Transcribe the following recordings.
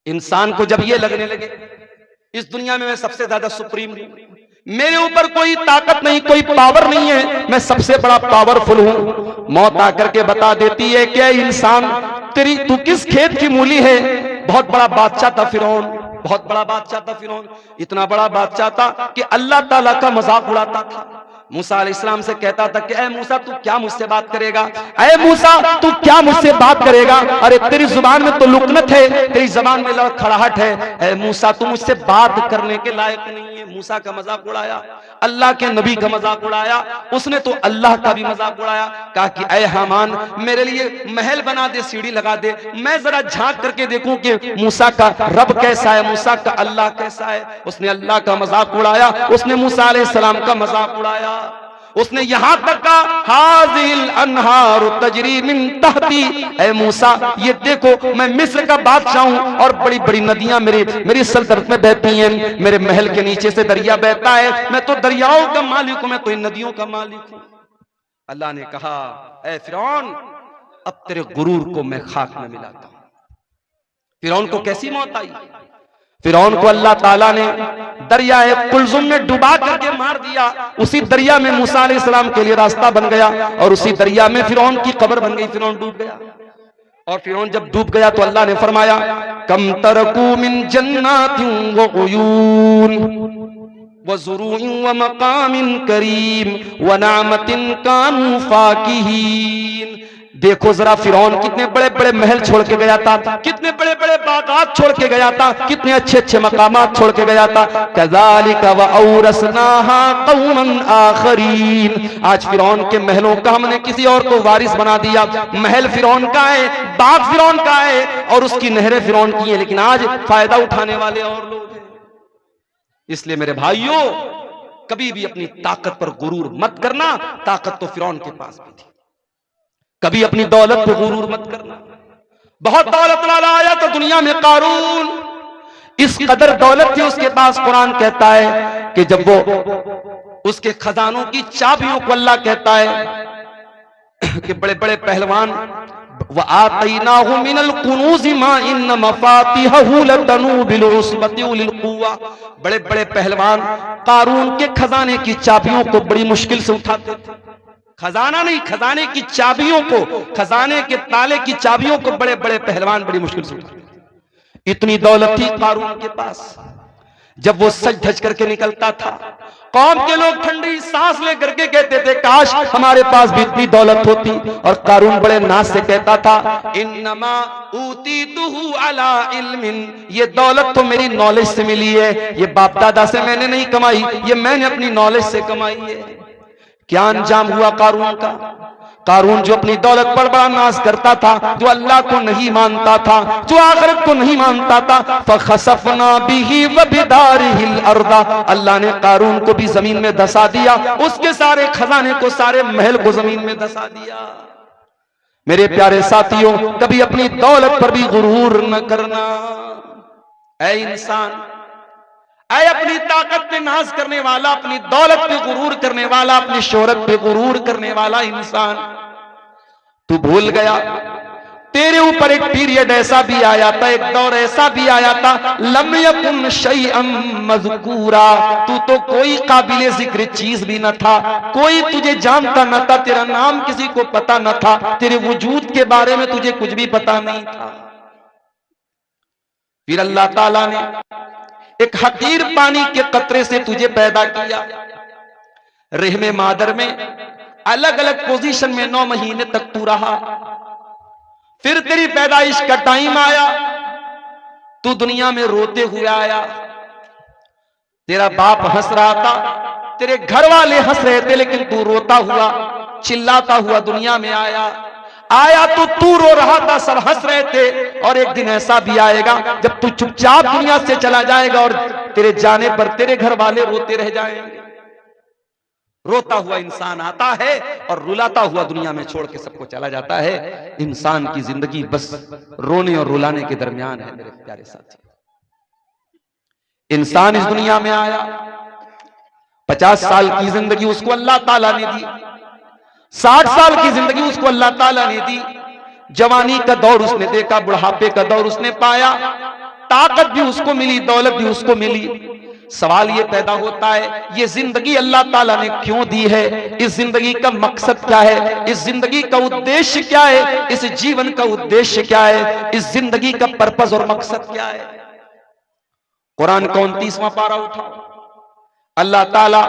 इंसान को जब ये लगने लगे इस दुनिया में मैं सबसे ज्यादा सुप्रीम हूं, मेरे ऊपर कोई ताकत नहीं, कोई पावर नहीं है, मैं सबसे बड़ा पावरफुल हूं, मौत आकर के बता देती है कि इंसान तू किस खेत की मूली है। बहुत बड़ा बादशाह था फिरौन, बहुत बड़ा बादशाह था फिरौन, इतना बड़ा बादशाह था कि अल्लाह ताला का मजाक उड़ाता था। मूसा अलैहिस्सलाम से कहता था कि ऐ मूसा तू क्या मुझसे बात करेगा, ऐ मूसा तू क्या मुझसे बात करेगा, अरे तेरी जुबान में तो लुकनत है, तेरी जबान में लड़खड़ाहट है, ऐ मूसा तू मुझसे बात करने के लायक नहीं है। मूसा का मजाक उड़ाया, अल्लाह के नबी का मजाक उड़ाया, उसने तो अल्लाह का भी मजाक उड़ाया। कहा कि ऐ हामान मेरे लिए महल बना दे, सीढ़ी लगा दे, मैं जरा झांक करके देखूं कि मूसा का रब कैसा है, मूसा का अल्लाह कैसा है। उसने अल्लाह का मजाक उड़ाया, उसने मूसा अलैहिस्सलाम का मजाक उड़ाया, उसने यहां तक कहा हाज़िल अनहारु तजरी मिन तहती, ऐ मूसा ये देखो मैं मिस्र का बादशाह हूं और बड़ी बड़ी नदियां मेरी सल्तनत में बहती हैं, मेरे महल के नीचे से दरिया बहता है, मैं तो दरियाओं का मालिक हूं, मैं तो इन नदियों का मालिक हूं। अल्लाह ने कहा ऐ फिरौन अब तेरे गुरूर को मैं खाक में मिलाता हूं। फिरौन को कैसी मौत आई, फिरौन को अल्लाह ताला ने दरियाए कुलजुम में डुबा करके मार दिया। उसी दरिया में मूसा अलैहिस्सलाम के लिए रास्ता बन गया और उसी दरिया में फिरौन की कब्र बन गई, फिरौन डूब गया। और फिरौन जब डूब गया तो अल्लाह ने फरमाया कम तरकू मिन जन्नातिन व उयून व ज़ुरूइन व मकामिन करीम व नामतिन कानू फाकिहीन। देखो जरा फिरौन कितने बड़े बड़े महल छोड़ के गया था, कितने बड़े बड़े बागात छोड़ के गया था, कितने अच्छे अच्छे मकामात छोड़ के गया था। कज़ालिका व औरसनाहा कौमन आखरीन, आज फिरौन के महलों का हमने किसी और को वारिस बना दिया। महल फिरौन का है, बाग फिरौन का है और उसकी नहरें फिरौन की है, लेकिन आज फायदा उठाने वाले और लोग हैं। इसलिए मेरे भाइयों कभी भी अपनी ताकत पर गुरूर मत करना, ताकत तो फिरौन के पास भी थी। कभी अपनी दौलत पे गुरूर मत करना। बहुत दौलत वाला आया तो दुनिया में कारून, इस कदर दौलत थी उसके पास, कुरान कहता है कि जब वो उसके खजानों की चाबियों को अल्लाह कहता है कि बड़े बड़े पहलवान व आतैनाहु मिनल कुनूज़ मा इन्न मफातिहहु लतनू बिल उस्बति उलिल कुव्वा, बड़े बड़े पहलवान कारून के खजाने की चाबियों को बड़ी मुश्किल से उठाते थे। खजाना नहीं, खजाने की चाबियों को, खजाने के ताले की चाबियों को बड़े बड़े पहलवान बड़ी मुश्किल से उठाते। इतनी दौलत थी कारून के पास। जब वो सज धज करके निकलता था कौम के लोग ठंडी सांस लेकर के कहते थे काश हमारे पास भी इतनी दौलत होती। और कारून बड़े नाज से कहता था इन्नमा ऊतीतुहु अला इल्मिन, ये दौलत तो मेरी नॉलेज से मिली है, ये बाप दादा से मैंने नहीं कमाई, ये मैंने अपनी नॉलेज से कमाई है। क्या अंजाम हुआ कारून का? कारून जो अपनी दौलत पर बड़ा नाज करता था, जो अल्लाह को नहीं मानता था, जो आखिरत को नहीं मानता था, फखसफना बिही व बिदारिहिल अर्दा, अल्लाह ने कारून को भी जमीन में धसा दिया, उसके सारे खजाने को, सारे महल को जमीन में धसा दिया। मेरे प्यारे साथियों कभी अपनी दौलत पर भी गुरूर न करना। ऐ इंसान, ऐ अपनी ताकत पे नाज करने वाला, अपनी दौलत पे गुरूर करने वाला, अपनी शोहरत पे गुरूर करने वाला इंसान, तू भूल गया तेरे ऊपर एक पीरियड ऐसा भी आया था, एक दौर ऐसा भी आया था, लम यकुन शैअन मज़कूरा, तू तो कोई काबिले जिक्र चीज भी न था, कोई तुझे जानता न था, तेरा नाम किसी को पता न था, तेरे वजूद के बारे में तुझे कुछ भी पता नहीं था। फिर अल्लाह ताला ने एक हकीर पानी के कतरे से तुझे पैदा किया, रहमे मादर में अलग अलग पोजीशन में 9 महीने तक तू रहा। फिर तेरी पैदाइश का टाइम आया, तू दुनिया में रोते हुए आया। तेरा बाप हंस रहा था, तेरे घर वाले हंस रहे थे, लेकिन तू रोता हुआ, चिल्लाता हुआ दुनिया में आया। तो तू रो रहा था, सब हंस रहे थे। और एक दिन ऐसा भी आएगा जब तू चुपचाप दुनिया से चला जाएगा और तेरे जाने पर तेरे घर वाले रोते रह जाएंगे। रोता हुआ इंसान आता है और रुलाता हुआ दुनिया में छोड़ के सबको चला जाता है। इंसान की जिंदगी बस रोने और रुलाने के दरमियान है। मेरे प्यारे साथी, इंसान इस दुनिया में आया, 50 साल की जिंदगी उसको अल्लाह ताला ने दी, 60 साल की जिंदगी उसको अल्लाह ताला ने दी, जवानी का दौर उसने देखा, बुढ़ापे का दौर उसने पाया, ताकत भी उसको मिली, दौलत भी उसको मिली। सवाल ये पैदा होता है, ये जिंदगी अल्लाह ताला ने क्यों दी है? इस जिंदगी का मकसद क्या है? इस जिंदगी का उद्देश्य क्या है? इस जीवन का उद्देश्य क्या है? इस जिंदगी का पर्पस और मकसद क्या है? कुरान का 29वां पारा उठाओ, अल्लाह ताला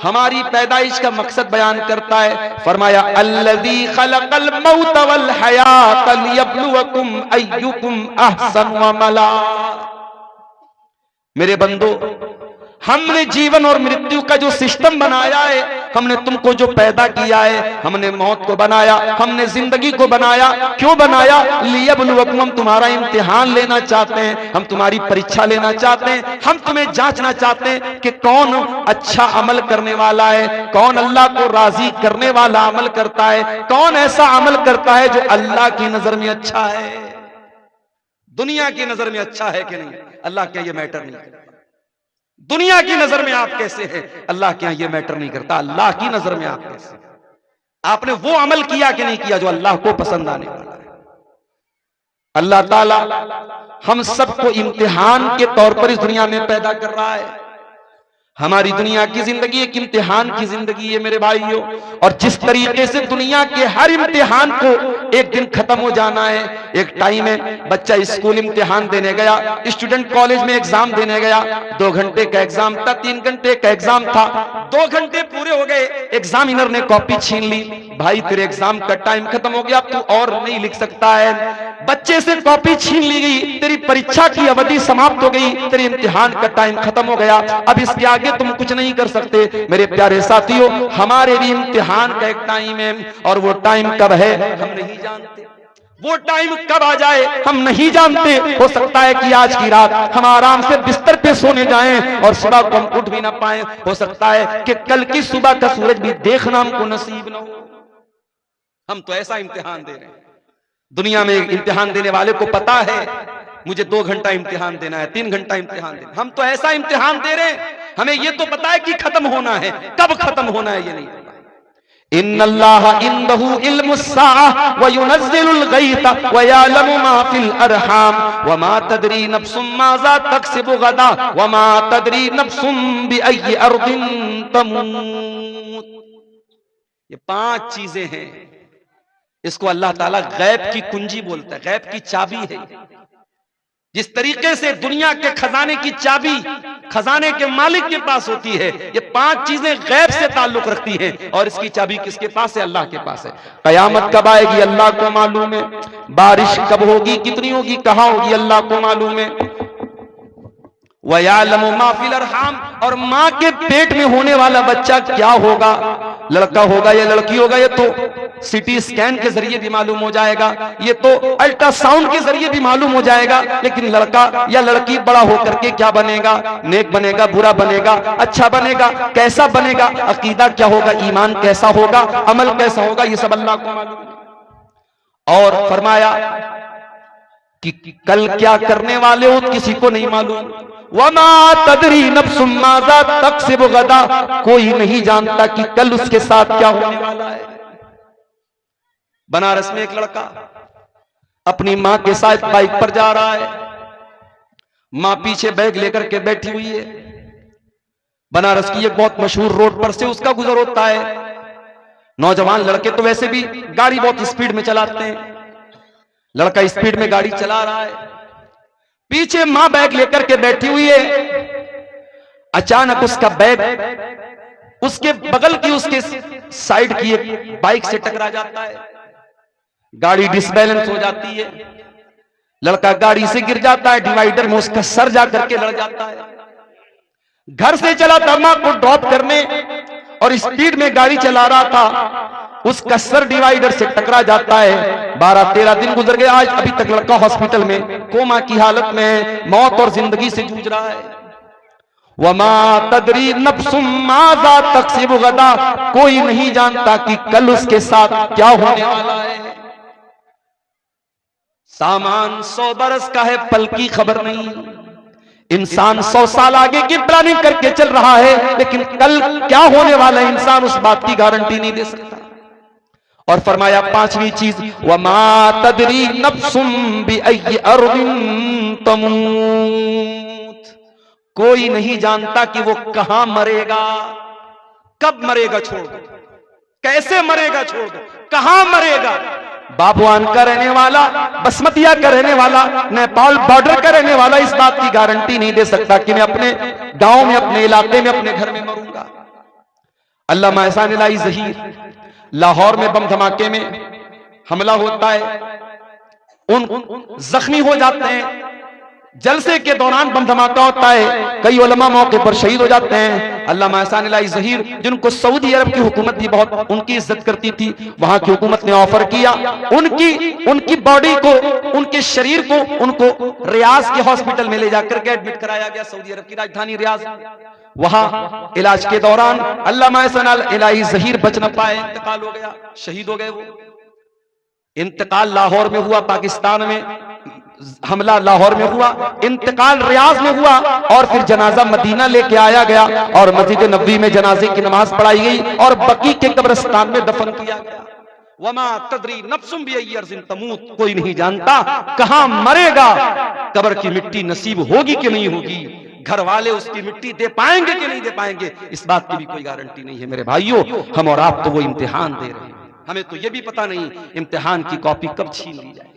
हमारी पैदाइश का मकसद बयान करता है। फरमाया अल्लज़ी खलक़ल मौत वल हयात लियब्लुवकुम अय्युकुम अहसनु अमला। मेरे बंदो, हमने जीवन और मृत्यु का जो सिस्टम बनाया है, हमने तुमको जो पैदा किया है, हमने मौत को बनाया, हमने जिंदगी को बनाया। क्यों बनाया? लियब्लुवकुम, हम तुम्हारा इम्तिहान लेना चाहते हैं, हम तुम्हारी परीक्षा लेना चाहते हैं, हम तुम्हें जांचना चाहते हैं कि कौन अच्छा अमल करने वाला है, कौन अल्लाह को राजी करने वाला अमल करता है, कौन ऐसा अमल करता है जो अल्लाह की नजर में अच्छा है। दुनिया की नजर में अच्छा है कि नहीं, अल्लाह क्या ये मैटर नहीं करता। दुनिया की नजर में आप कैसे हैं, अल्लाह के यहां ये मैटर नहीं करता। अल्लाह की नजर में आप कैसे, आपने वो अमल किया कि नहीं किया जो अल्लाह को पसंद आने वाला है। अल्लाह ताला हम सबको इम्तिहान के तौर पर इस दुनिया में पैदा कर रहा है। हमारी दुनिया की जिंदगी एक इम्तिहान की जिंदगी है मेरे भाइयों, और जिस तरीके से दुनिया के हर इम्तिहान को एक दिन खत्म हो जाना है। एक टाइम है, बच्चा स्कूल इम्तिहान देने गया, स्टूडेंट कॉलेज में एग्जाम देने गया, 2 घंटे का एग्जाम था, 3 घंटे का एग्जाम था, 2 घंटे पूरे हो गए, एग्जामिनर ने कॉपी छीन ली। भाई तेरे एग्जाम का टाइम खत्म हो गया, तू और नहीं लिख सकता है। बच्चे से कॉपी छीन ली गई, तेरी परीक्षा की अवधि समाप्त हो गई, तेरे इम्तिहान का टाइम खत्म हो गया, अब इसके आगे तुम कुछ नहीं कर सकते। मेरे प्यारे साथियों, हमारे भी इम्तिहान का एक टाइम है, और वो टाइम कब है हम नहीं जानते। वो टाइम कब आ जाए हम नहीं जानते। हो सकता है कि आज की रात हम आराम से बिस्तर पे सोने जाएं और सुबह को हम उठ भी ना पाए। हो सकता है कि कल की सुबह का सूरज भी देखना हमको नसीब ना हो। हम तो ऐसा इम्तिहान दे रहे हैं। दुनिया में इम्तिहान देने वाले को पता है मुझे 2 घंटा इम्तिहान देना है, 3 घंटा इम्तिहान देना है। हम तो ऐसा इम्तिहान दे रहे हैं, हमें ये तो पता है कि खत्म होना है, कब खत्म होना है ये नहीं पता। इन्नल्लाह इंदहु इल्मुस्साअह व युनज़्ज़िलुल गैथ व यअलमु मा फिल अरहाम व मा तदरी नफ्सुम माज़ा तक्सिबु गदा व मा तदरी नफ्सुम बिअय्यि अर्दिन तमूत। ये 5 चीजें हैं, इसको अल्लाह ताला गैब की कुंजी बोलता है, गैब की चाबी है। जिस तरीके से दुनिया के खजाने की चाबी खजाने के मालिक के पास होती है, ये 5 चीजें गैब से ताल्लुक रखती हैं, और इसकी चाबी किसके पास है? अल्लाह के पास है। कयामत कब आएगी अल्लाह को मालूम है, बारिश कब होगी, कितनी होगी, कहां होगी, अल्लाह को मालूम है। वयालमु मा फिल अरहाम, और मां के पेट में होने वाला बच्चा क्या होगा, लड़का होगा या लड़की होगा, ये तो सीटी स्कैन के जरिए भी मालूम हो जाएगा, ये तो अल्ट्रासाउंड के जरिए भी मालूम हो जाएगा। लेकिन लड़का या लड़की बड़ा होकर के क्या बनेगा, नेक बनेगा, बुरा बनेगा, अच्छा बनेगा, कैसा बनेगा, अकीदा क्या होगा, ईमान कैसा होगा, अमल कैसा होगा, ये सब अल्लाह को मालूम है। और फरमाया कि कल क्या करने वाले हो किसी को नहीं मालूम। वमा तदरी नफ्सुम माज़ा तक्सिबु गदा, कोई नहीं जानता कि कल उसके साथ क्या होने वाला है। बनारस में एक लड़का अपनी मां के साथ बाइक पर जा रहा है, मां पीछे बैग लेकर के बैठी हुई है। बनारस की एक बहुत मशहूर रोड पर से उसका गुजर होता है। नौजवान लड़के तो वैसे भी गाड़ी बहुत स्पीड में चलाते हैं, लड़का स्पीड में गाड़ी चला रहा है, पीछे मां बैग लेकर के बैठी हुई है। अचानक उसका बैग उसके बगल की उसके साइड की एक बाइक से टकरा जाता है, गाड़ी डिसबैलेंस हो जाती है, लड़का गाड़ी से गिर जाता है, डिवाइडर में उसका सर जाकर के लड़ जाता है। घर से चला था मां को ड्रॉप करने और स्पीड में गाड़ी चला रहा था, उसका सर डिवाइडर से टकरा जाता है। 12-13 दिन गुजर गए, आज अभी तक लड़का हॉस्पिटल में कोमा की हालत में मौत और जिंदगी से जूझ रहा है। वमा तदरी नफ्सुम माज़ा तक्सिबु गदा, कोई नहीं जानता कि कल उसके साथ क्या होने वाला है। सामान 100 बरस का है, पल की खबर नहीं। इंसान 100 साल आगे की प्लानिंग करके चल रहा है, लेकिन कल क्या होने वाला है इंसान उस बात की गारंटी नहीं दे सकता। और फरमाया पांचवी चीज, वमा तदरी नफ्सुम बिअय्यि अर्दिन तमूत, कोई नहीं जानता कि वो कहां मरेगा, कब मरेगा छोड़ दो, कैसे मरेगा छोड़ दो, कहां मरेगा। बाबुआन का रहने वाला, बसमतिया का रहने वाला, नेपाल बॉर्डर का रहने वाला इस बात की गारंटी नहीं दे सकता कि मैं अपने गांव में, अपने इलाके में, अपने घर में मरूंगा। अल्लामा एहसान इलाही ज़हीर, लाहौर में बम धमाके में हमला होता है, उन जख्मी हो जाते हैं, जलसे के दौरान बम धमाका होता है, कई उलमा मौके पर शहीद हो जाते हैं। अल्लामा एहसान इलाही ज़हीर, जिनको सऊदी अरब की हुकूमत भी बहुत उनकी इज्जत करती थी, वहां की हुकूमत ने ऑफर किया उनकी बॉडी को, उनके शरीर को, उनको रियाज के हॉस्पिटल में ले जाकर के एडमिट कराया गया, सऊदी अरब की राजधानी रियाज। वहां इलाज के दौरान अल्लामा एहसान इलाही ज़हीर बच न पाए, इंतकाल हो गया, शहीद हो गए। वो इंतकाल लाहौर में हुआ, पाकिस्तान में हमला लाहौर में हुआ, इंतकाल रियाज में हुआ, और फिर जनाजा मदीना लेके आया गया और मस्जिद नबवी में जनाजे की नमाज पढ़ाई गई और बकी के कब्रिस्तान में दफन किया गया। वमा तदरी नफ्सुम बिअय्यि अर्ज़िन तमूत, कोई नहीं जानता कहां मरेगा, कब्र की मिट्टी नसीब होगी कि नहीं होगी, घर वाले उसकी मिट्टी दे पाएंगे कि नहीं दे पाएंगे, इस बात की भी कोई गारंटी नहीं है। मेरे भाइयों, हम और आप तो वो इम्तिहान दे रहे हैं, हमें तो ये भी पता नहीं इम्तिहान की कॉपी कब छीन ली जाए।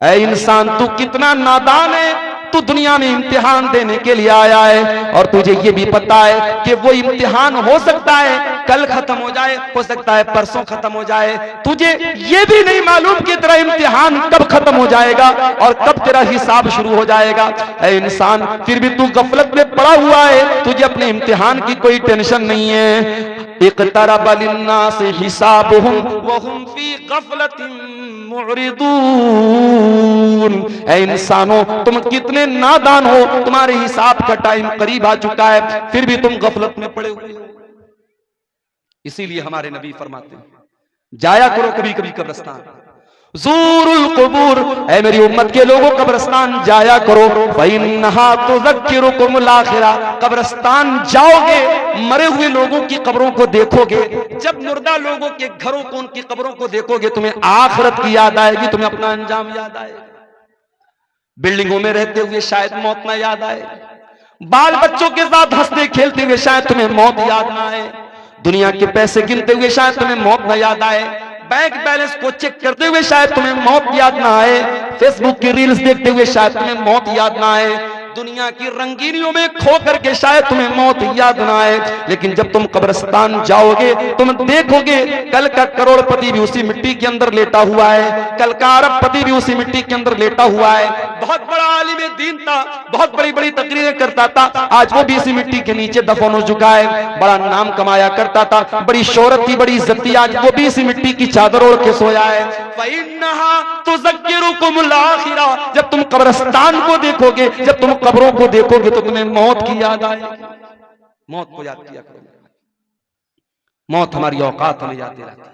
ऐ इंसान, तू कितना नादान है, तू दुनिया में इम्तिहान देने के लिए आया है और तुझे ये भी पता है कि वो इम्तिहान हो सकता है कल खत्म हो जाए, हो सकता है परसों खत्म हो जाए, तुझे ये भी नहीं मालूम कि तेरा इम्तिहान कब खत्म हो जाएगा और कब तेरा हिसाब शुरू हो जाएगा। ऐ इंसान, फिर भी तू गफलत में पड़ा हुआ है, तुझे अपने इम्तिहान की कोई टेंशन नहीं है। इक़्तरब लिन्नासि हिसाबुहुम व हुम फी गफलतिन मुअरिदून। ऐ इंसानों, तुम कितने नादान हो, तुम्हारे हिसाब का टाइम करीब आ चुका है, फिर भी तुम गफलत में पड़े हुए हो। इसीलिए हमारे नबी फरमाते हैं, जाया करो कभी कभी कब्रिस्तान, ज़ूरुल क़ुबूर, ऐ मेरी उम्मत के लोगों कब्रिस्तान जाया करो, फ़इन्नहा तुज़क्किरुकुमुल आखिरा, कब्रिस्तान जाओगे, मरे हुए लोगों की कब्रों को देखोगे, जब मुर्दा लोगों के घरों को, उनकी कब्रों को देखोगे, तुम्हें आखिरत की याद आएगी, तुम्हें अपना अंजाम याद आएगा। बिल्डिंगों में रहते हुए शायद मौत ना याद आए, बाल बच्चों के साथ हंसते खेलते हुए शायद तुम्हें मौत याद ना आए, दुनिया के पैसे गिनते हुए शायद तुम्हें मौत ना याद आए, बैंक बैलेंस को चेक करते हुए शायद तुम्हें मौत याद ना आए, फेसबुक की रील्स देखते हुए शायद तुम्हें मौत याद ना आए, दुनिया की रंगीनियों में खो करके शायद तुम्हें मौत याद ना आए, लेकिन जब तुम कब्रिस्तान जाओगे तुम देखोगे कल का करोड़पति भी उसी मिट्टी के अंदर लेटा हुआ है, कल का अरबपति भी उसी मिट्टी के अंदर लेटा हुआ है, बहुत बड़ा आलिम दीन था, बहुत बड़ी बड़ी तकरीरें करता था, आज वो भी इसी मिट्टी के नीचे दफन हो चुका है, बड़ा नाम कमाया करता था, बड़ी शोहरत थी, बड़ी इज्जत थी, आज वो भी इसी मिट्टी की चादर ओढ़ के सोया है। फ़इन्नहा तुज़क्किरुकुमुल आखिरा, जब तुम कब्रिस्तान को देखोगे, जब तुम कब्रों को देखोगे तो तुम्हें मौत की याद आएगी। मौत को याद किया करो, मौत हमारी औकात हमें याद दिलाती है,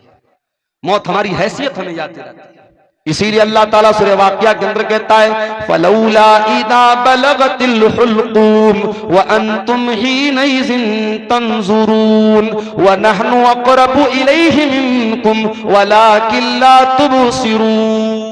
मौत हमारी हैसियत हमें याद दिलाती है। इसीलिए अल्लाह ताला सूरह वाक़िया के अंदर कहता है, फलौला इदा बलगतिल हुल्कूम व अंतुम हीनइज़िन तंजुरून व नहनु अक़रबु इलैहि मिनकुम वलाकिन ला तुबसिरून।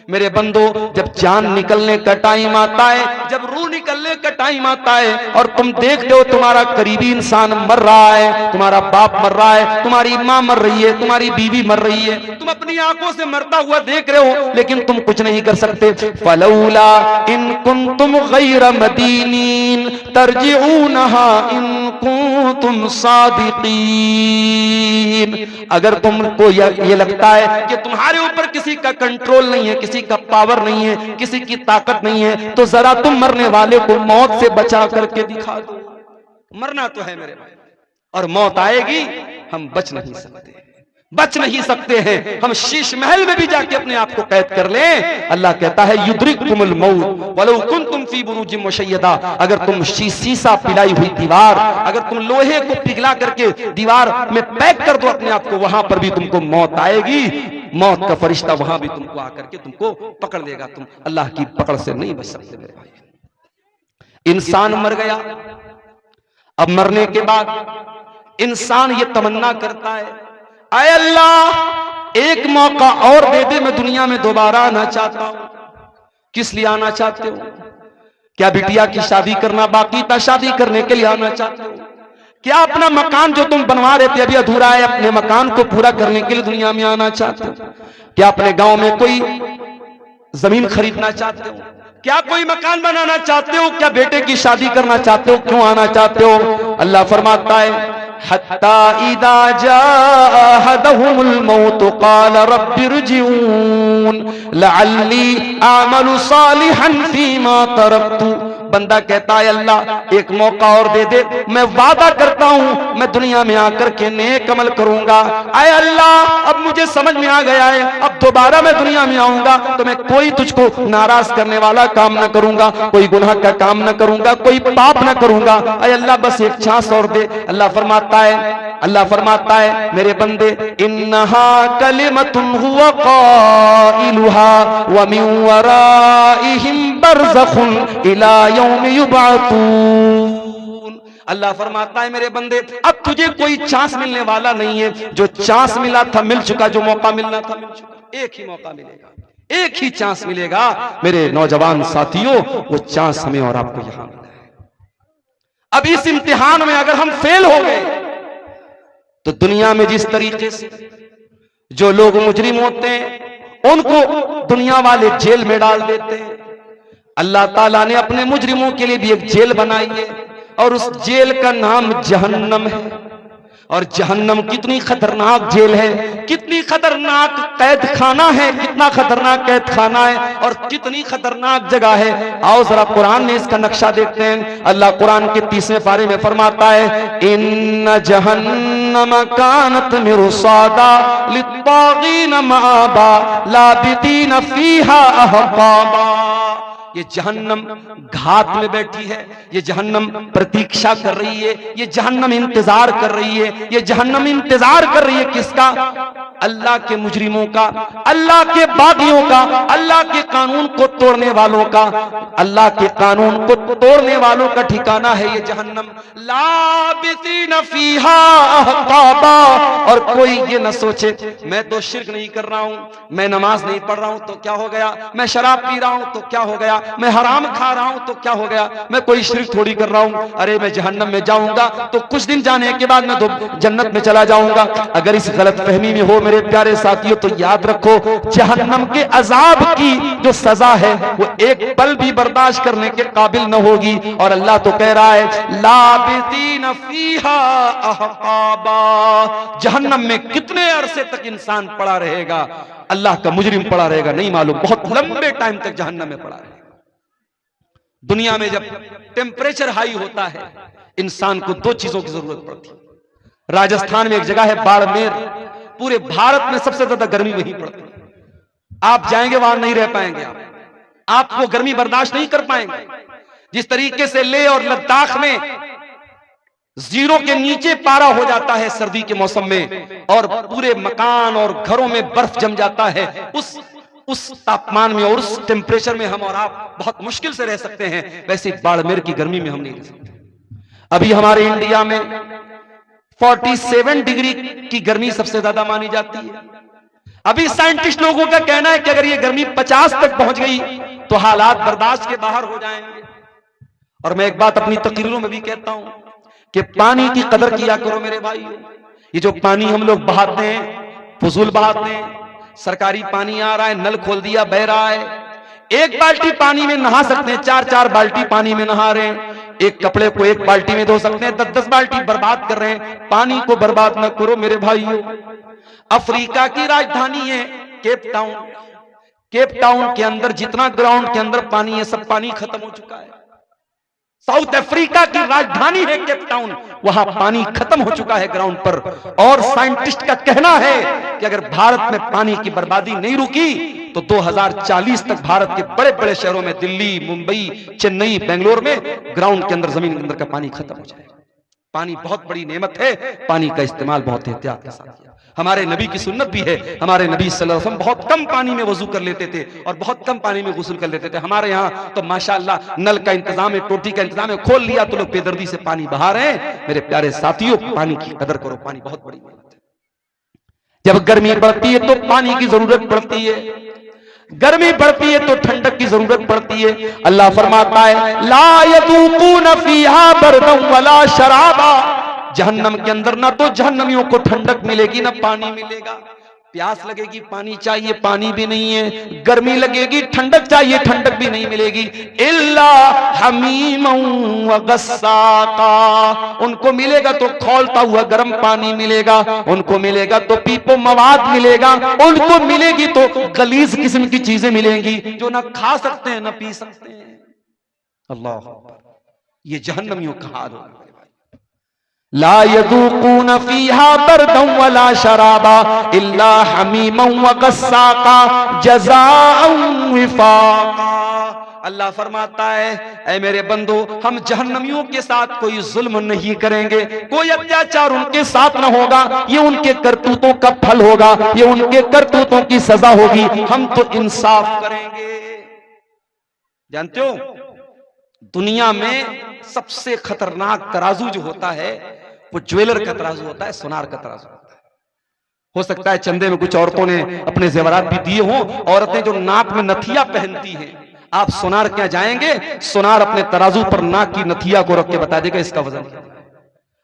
मेरे बंदो, जब जान निकलने का टाइम आता है, जब रूह निकलने का टाइम आता है और तुम देखते हो तुम्हारा करीबी इंसान मर रहा है, तुम्हारा बाप मर रहा है, तुम्हारी माँ मर रही है, तुम्हारी बीवी मर रही है, तुम अपनी आंखों से मरता हुआ देख रहे हो, लेकिन तुम कुछ नहीं कर सकते। फलौला इन कुंतुम गैर मदीनीन तरजिऊनहा इन कुंतुम सादिकीन। अगर तुमको ये लगता है कि तुम्हारे ऊपर किसी का कंट्रोल नहीं है, किसी का पावर नहीं है, किसी की ताकत नहीं है, तो जरा तुम मरने वाले को मौत से बचा करके दिखा दो। मरना तो है मेरे भाई, और मौत आएगी, हम बच नहीं सकते, बच नहीं सकते हैं। हम शीश महल में भी जाके अपने आप को कैद कर लें, अल्लाह कहता है युद्रिकुमुल मौत वलौ कुंतुम फी बुरूजिम मुशय्यदा। अगर तुम शीशा पिलाई हुई दीवार, अगर तुम लोहे को पिघला करके दीवार में पैक कर दो अपने आप को, वहां पर भी तुमको मौत आएगी, मौत का फरिश्ता वहां भी तुमको आकर के तुमको पकड़ लेगा, तुम अल्लाह की पकड़ से नहीं बच सकते मेरे भाई। इंसान मर गया, अब मरने के बाद इंसान ये तमन्ना करता है, आए अल्लाह एक मौका और दे दे, मैं दुनिया में दोबारा आना चाहता हूं। किस लिए आना चाहते हो? क्या बिटिया की शादी करना बाकी था, शादी करने के लिए आना चाहते हो? क्या अपना मकान जो तुम बनवा रहे थे अभी अधूरा है, अपने मकान को पूरा करने के लिए दुनिया में आना चाहते हो? क्या अपने गांव में कोई जमीन खरीदना चाहते हो? क्या कोई मकान बनाना चाहते हो? क्या बेटे की शादी करना चाहते हो? क्यों आना चाहते हो? अल्लाह फरमाता है हत्ता इदा जाअ अहदहुमुल मौत क़ाल रब्बिरजिऊन लअल्ली आमलु सालिहन फीमा तरक्तु। बंदा कहता है अल्लाह एक मौका और दे दे, मैं वादा करता हूं मैं दुनिया में आकर के नेक अमल करूंगा। आए अल्लाह अब मुझे समझ में आ गया है, अब दोबारा मैं दुनिया में आऊंगा तो मैं कोई तुझको नाराज करने वाला काम न करूंगा, कोई गुनाह का काम न करूंगा, कोई पाप न करूंगा। आए अल्लाह बस एक चांस और दे। अल्लाह फरमाता है मेरे बंदे इन्नहा कलिमतुन हुवा क़ाइलुहा व मिन वराइहिम बरज़खुन इला यौम युबअतून। अल्लाह फरमाता है मेरे बंदे अब तुझे कोई चांस मिलने वाला नहीं है, जो चांस मिला था मिल चुका, जो मौका मिलना था मिल चुका। एक ही मौका मिलेगा, एक ही चांस मिलेगा मेरे नौजवान साथियों, वो चांस हमें और आपको यहां मिला है। अब इस इम्तिहान में अगर हम फेल हो गए तो दुनिया में जिस तरीके से जो लोग मुजरिम होते हैं उनको दुनिया वाले जेल में डाल देते हैं, अल्लाह ताला ने अपने मुजरिमों के लिए भी एक जेल बनाई है और उस जेल का नाम जहन्नम है। और जहन्नम कितनी खतरनाक जेल है, कितनी खतरनाक कैद खाना है, कितना खतरनाक कैद खाना है और कितनी खतरनाक जगह है। आओ जरा कुरान में इसका नक्शा देखते हैं। अल्लाह कुरान के 30वें पारे में फरमाता है इन्न जहन्नम कानत मिरसादा लित्तागीन माबा लाबिदीन फीहा अहकाबा। ये जहन्नम घात में बैठी है, ये जहन्नम प्रतीक्षा कर रही है, ये जहन्नम इंतजार कर रही है। ये जहन्नम इंतजार कर रही है किसका? अल्लाह के मुजरिमों का, अल्लाह के बागियों का, अल्लाह के कानून को तोड़ने वालों का। अल्लाह के कानून को तोड़ने वालों का ठिकाना है ये जहन्नम। लाबिसीन फीहा अहकाबा। और कोई ये न सोचे मैं तो शिर्क नहीं कर रहा हूं, मैं नमाज नहीं पढ़ रहा हूं तो क्या हो गया, मैं शराब पी रहा हूं तो क्या हो गया, मैं हराम खा रहा हूं तो क्या हो गया, मैं कोई शिर्क थोड़ी कर रहा हूं। अरे मैं जहन्नम में जाऊंगा तो कुछ दिन जाने के बाद मैं तो जन्नत में चला जाऊंगा। अगर इस गलत फहमी में हो मेरे प्यारे साथियों तो याद रखो जहन्नम के अजाब की जो सजा है वो एक पल भी बर्दाश्त करने के काबिल न होगी। और अल्लाह तो कह रहा है लाबिसीन फीहा अहकाबा। जहन्नम में कितने अरसे तक इंसान पड़ा रहेगा, अल्लाह का मुजरिम पड़ा रहेगा नहीं मालूम, बहुत लंबे टाइम तक जहन्नम में पड़ा रहेगा। दुनिया में जब टेम्परेचर हाई होता है इंसान को दो चीजों की जरूरत पड़ती है। राजस्थान में एक जगह है बाड़मेर, पूरे भारत में सबसे ज्यादा गर्मी वहीं पड़ती है। आप जाएंगे वहां नहीं रह पाएंगे, आप वो गर्मी बर्दाश्त नहीं कर पाएंगे। जिस तरीके से लेह और लद्दाख में 0 के नीचे पारा हो जाता है सर्दी के मौसम में और पूरे मकान और घरों में बर्फ जम जाता है, उस तापमान में और उस टेम्परेचर में हम और आप बहुत मुश्किल से रह सकते हैं, वैसे बाड़मेर की गर्मी में हम नहीं रह सकते। अभी हमारे इंडिया में 47 डिग्री की गर्मी सबसे ज्यादा मानी जाती है। अभी साइंटिस्ट लोगों का कहना है कि अगर ये गर्मी 50 तक पहुंच गई तो हालात बर्दाश्त के बाहर हो जाएंगे। और मैं एक बात अपनी तकरीरों में भी कहता हूं कि पानी की कदर किया करो मेरे भाइयों। ये जो पानी हम लोग बहाते हैं, फजूल बहाते हैं, सरकारी पानी आ रहा है, नल खोल दिया बह रहा है, एक बाल्टी पानी में नहा सकते हैं, 4-4 बाल्टी पानी में नहा रहे हैं, एक कपड़े को एक बाल्टी में धो सकते हैं, 10-10 बाल्टी बर्बाद कर रहे हैं। पानी को बर्बाद न करो मेरे भाइयों। अफ्रीका की राजधानी है केप टाउन, केप टाउन के अंदर जितना ग्राउंड के अंदर पानी है सब पानी खत्म हो चुका है। साउथ अफ्रीका की राजधानी है केप टाउन, वहां पानी खत्म हो चुका है ग्राउंड पर। और साइंटिस्ट का कहना है कि अगर भारत में पानी की बर्बादी नहीं रुकी तो 2040 तक भारत के बड़े बड़े शहरों में, दिल्ली, मुंबई, चेन्नई, बेंगलोर में ग्राउंड के अंदर, जमीन के अंदर का पानी खत्म हो जाएगा। पानी बहुत बड़ी नेमत है, पानी का इस्तेमाल बहुत एहतियात के साथ किया। हमारे नबी की सुन्नत भी है, हमारे नबी सल्लल्लाहु अलैहि वसल्लम बहुत कम पानी में वजू कर लेते थे और बहुत कम पानी में गुस्ल कर लेते थे। हमारे यहाँ तो माशाअल्लाह नल का इंतजाम है, टोटी का इंतजाम है, खोल लिया तो लोग बेदर्दी से पानी बहा रहे हैं। मेरे प्यारे साथियों पानी की कदर करो, पानी बहुत बड़ी नेमत है। जब गर्मी बढ़ती है तो पानी की जरूरत पड़ती है, गर्मी बढ़ती है तो ठंडक की जरूरत पड़ती है। अल्लाह फरमाता है ला यदूकुन फीहा बरदन वला शराबा, जहन्नम के अंदर ना तो जहन्नमियों को ठंडक मिलेगी ना पानी मिलेगा। प्यास लगेगी पानी चाहिए, पानी भी नहीं है, गर्मी लगेगी ठंडक चाहिए, ठंडक भी नहीं मिलेगी। इल्ला हमीमन व गस्साका, उनको मिलेगा तो खौलता हुआ गर्म पानी मिलेगा, उनको मिलेगा तो पीपो मवाद मिलेगा, उनको मिलेगी तो गलीज किस्म की चीजें मिलेंगी जो ना खा सकते हैं ना पी सकते हैं। अल्लाह, ये जहन्नमियों का हाल होगा। ला यदूकुन फीहा बरदन वला शराबा इल्ला हमीमन व गस्साका जज़ाअन विफाका। अल्लाह फरमाता है ऐ मेरे बंदो, हम जहन्नमियों के साथ कोई जुल्म नहीं करेंगे, कोई अत्याचार उनके साथ न होगा, ये उनके करतूतों का फल होगा, ये उनके करतूतों की सजा होगी, हम तो इंसाफ करेंगे। जानते हो दुनिया में सबसे खतरनाक तराजू जो होता है वो ज्वेलर का तराजू होता है, सोनार का तराजू होता है। हो सकता है चंदे में कुछ औरतों ने अपने जेवरात भी दिए हों, औरतें जो नाक में नथिया पहनती हैं, आप सोनार क्या जाएंगे, सोनार अपने तराजू पर नाक की नथिया को रख के बता देगा इसका वजन क्या है।